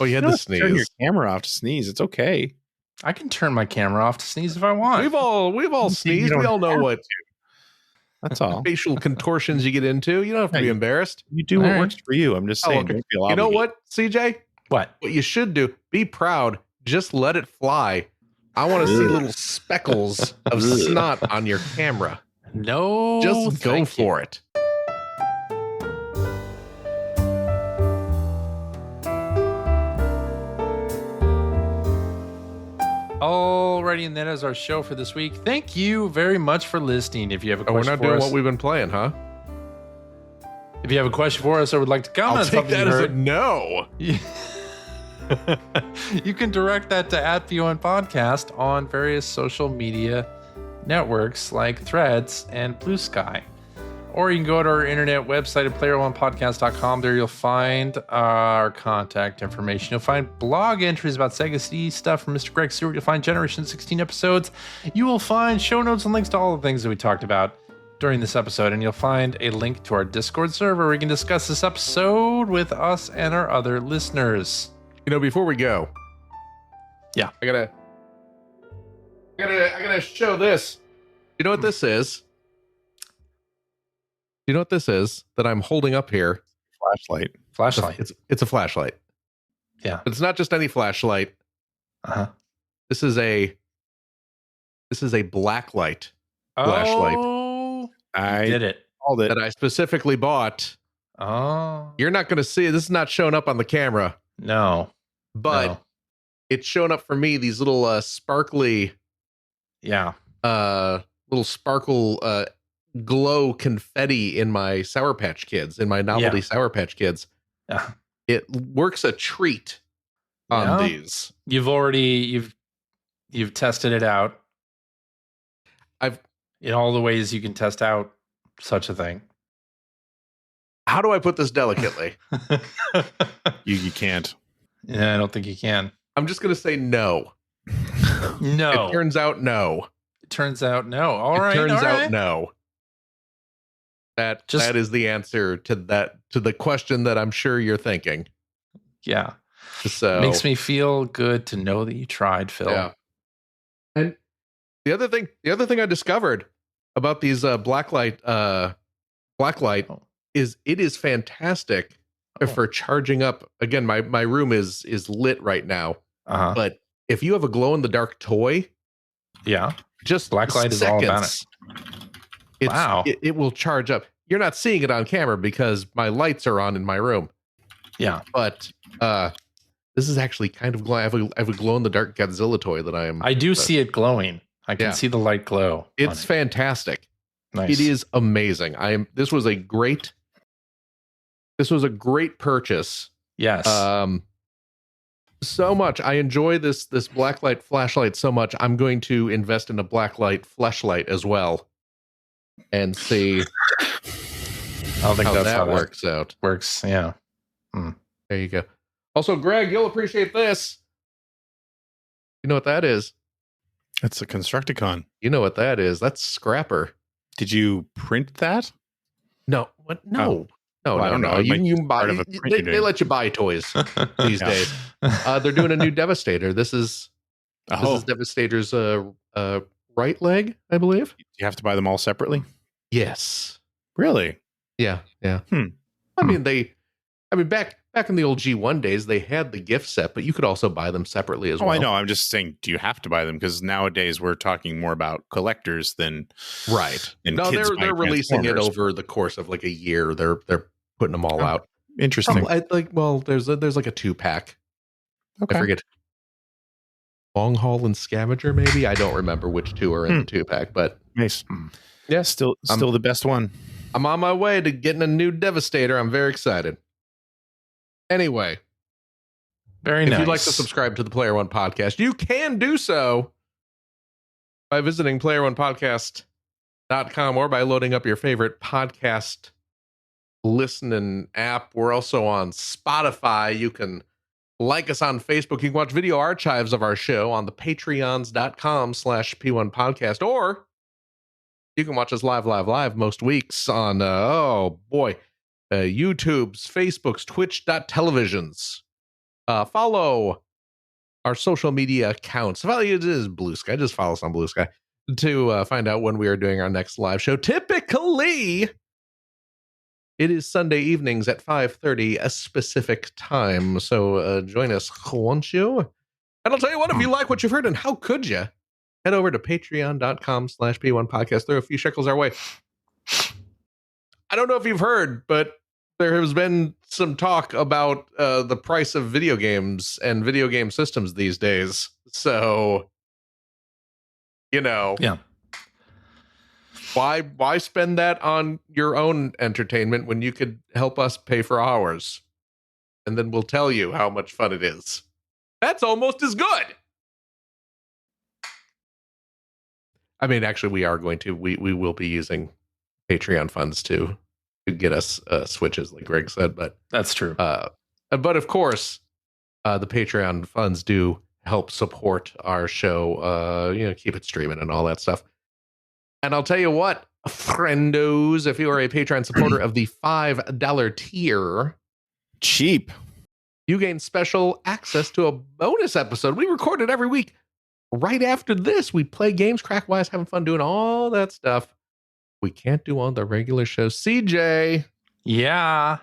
you had to sneeze. Turn your camera off to sneeze. It's okay. I can turn my camera off to sneeze if I want. We've all sneezed. We all know what. That's all. Facial contortions you get into. You don't have to be embarrassed. You do what works for you. I'm just saying. Don't feel obligated. You know what, CJ? What you should do? Be proud. Just let it fly. I want to see little speckles of snot on your camera. No, just go for it. Alrighty, and that is our show for this week. Thank you very much for listening. If you have a question we're not doing what we've been playing, huh? If you have a question for us or would like to comment I'll on take something that you as heard, a no. you can direct that to @P1 Podcast on various social media networks like Threads and Blue Sky. Or you can go to our internet website at player1podcast.com. There you'll find our contact information. You'll find blog entries about Sega CD stuff from Mr. Greg Stewart. You'll find Generation 16 episodes. You will find show notes and links to all the things that we talked about during this episode. And you'll find a link to our Discord server where you can discuss this episode with us and our other listeners. Before we go, yeah, I gotta show this. You know what this is? You know what this is that I'm holding up here? Flashlight. It's a flashlight. Yeah, but it's not just any flashlight. This is a blacklight flashlight. Oh, I did it. That I specifically bought. Oh, you're not going to see it. This is not showing up on the camera. No. But it's showing up for me, these little sparkly, little sparkle glow confetti in my Sour Patch Kids, in my novelty Sour Patch Kids. Yeah. It works a treat on these. You've tested it out. In all the ways you can test out such a thing. How do I put this delicately? You can't. Yeah, I don't think you can. I'm just going to say no. No. It turns out no. It turns out no. All right. It turns out no. That is the answer to the question that I'm sure you're thinking. Yeah. So makes me feel good to know that you tried, Phil. Yeah. And the other thing I discovered about these blacklight is it is fantastic for charging up. Again, my room is lit right now. But if you have a glow in the dark toy, just blacklight is all about it. Wow. It will charge up. You're not seeing it on camera because my lights are on in my room. Yeah. But this is actually kind of glowing. I have a glow in the dark Godzilla toy that I do see it glowing. I can see the light glow. It's fantastic. Nice. It is amazing. This was a great purchase. Yes. So much. I enjoy this blacklight flashlight so much. I'm going to invest in a blacklight flashlight as well and see I don't think that's how that works out. Works, yeah. There you go. Also, Greg, you'll appreciate this. You know what that is? It's a Constructicon. You know what that is? That's Scrapper. Did you print that? No. What? No. No, I don't know. You can buy. They let you buy toys these days. They're doing a new Devastator. This is Devastator's right leg, I believe. You have to buy them all separately? Yes. Really? Yeah. I mean, back in the old G1 days, they had the gift set, but you could also buy them separately as well. I know. I'm just saying, do you have to buy them? Because nowadays we're talking more about collectors than No, they're releasing it over the course of like a year. They're putting them all out. Interesting. There's like a 2-pack. Okay. I forget. Long Haul and Scavenger, maybe. I don't remember which two are in the 2-pack, but nice. Yeah, still the best one. I'm on my way to getting a new Devastator. I'm very excited. Anyway, very nice. If you'd like to subscribe to the Player One Podcast, you can do so by visiting player1podcast.com or by loading up your favorite podcast listening app. We're also on Spotify. You can like us on Facebook. You can watch video archives of our show on the patreons.com/P1 Podcast, or you can watch us live most weeks on, YouTube's, Facebook's, Twitch.televisions. Follow our social media accounts. It is Blue Sky. Just follow us on Blue Sky to find out when we are doing our next live show. Typically, it is Sunday evenings at 5:30 a specific time. So join us, won't you? And I'll tell you what, if you like what you've heard, and how could you, head over to patreon.com/P1 Podcast. Throw a few shekels our way. I don't know if you've heard, but there has been some talk about the price of video games and video game systems these days. So, Yeah. Why spend that on your own entertainment when you could help us pay for ours? And then we'll tell you how much fun it is. That's almost as good. I mean, actually, we are going to. We will be using Patreon funds to get us Switches, like Greg said. But that's true. But of course, the Patreon funds do help support our show. Keep it streaming and all that stuff. And I'll tell you what, friendos, if you are a Patreon supporter of the $5 tier, cheap, you gain special access to a bonus episode. We record it every week. Right after this, we play games, crack wise, having fun doing all that stuff we can't do on the regular show. CJ. Yeah.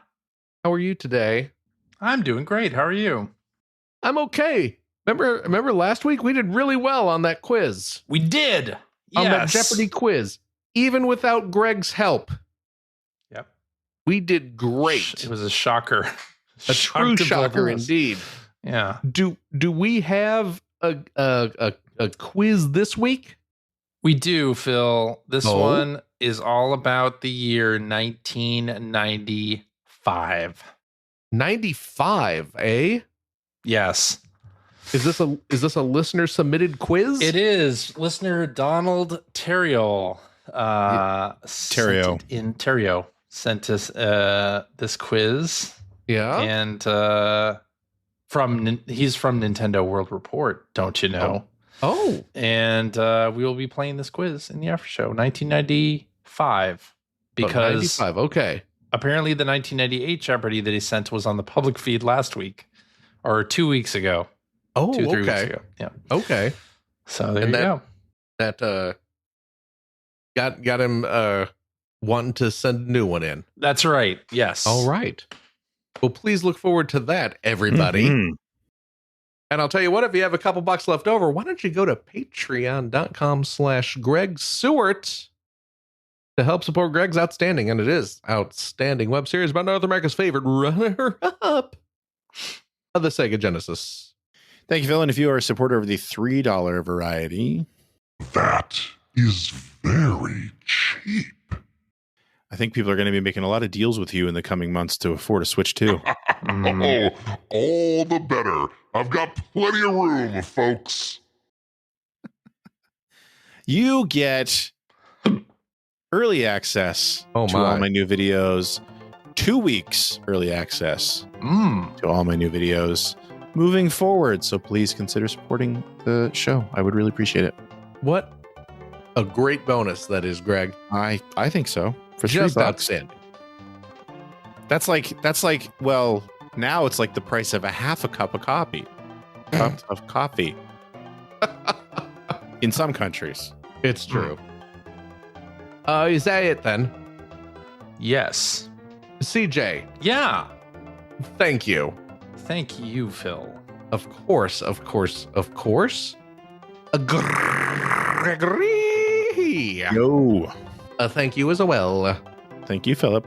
How are you today? I'm doing great. How are you? I'm okay. Remember last week? We did really well on that quiz. We did. On that Jeopardy quiz, even without Greg's help. Yep. We did great. It was a shocker. A true shocker indeed. Yeah. Do we have a quiz this week? We do, Phil. This one is all about the year 1995. 95, eh? Yes. Is this a listener submitted quiz? It is. Listener Donald Terrio. Terrio sent us this quiz. Yeah. And he's from Nintendo World Report, don't you know? Oh. And we will be playing this quiz in the after show, 1995. Because 95, okay. Apparently the 1998 Jeopardy that he sent was on the public feed last week or 2 weeks ago. Oh, 2-3 weeks ago. Yeah. Okay. So there you go. That got him wanting to send a new one in. That's right. Yes. All right. Well, please look forward to that, everybody. Mm-hmm. And I'll tell you what, if you have a couple bucks left over, why don't you go to patreon.com/Greg Seward to help support Greg's outstanding, and it is outstanding web series about North America's favorite runner-up of the Sega Genesis. Thank you, Phil. And if you are a supporter of the $3 variety, that is very cheap. I think people are going to be making a lot of deals with you in the coming months to afford a Switch 2. Oh, all the better. I've got plenty of room, folks. You get early access to all my new videos, 2 weeks early access to all my new videos moving forward. So please consider supporting the show. I would really appreciate it. What a great bonus that is, Greg. I think so. For just $3. Outstanding. That's like, well, now it's like the price of a half a cup of coffee. In some countries. It's true. Is that it then? Yes. CJ. Yeah. Thank you. Thank you, Phil. Of course. Gregory. Yo. Thank you as well. Thank you, Philip.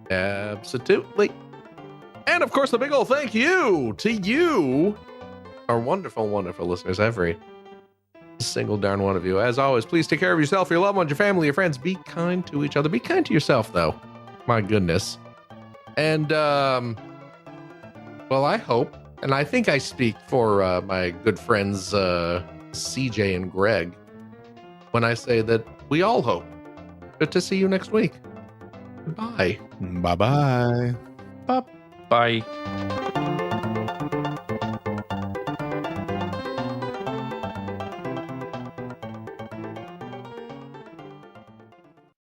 Absolutely. And of course, a big old thank you to you, our wonderful, wonderful listeners, every single darn one of you. As always, please take care of yourself, your loved ones, your family, your friends. Be kind to each other. Be kind to yourself, though. My goodness. And, well, I hope, and I think I speak for my good friends CJ and Greg when I say that we all hope to see you next week. Goodbye. Bye-bye. Bye.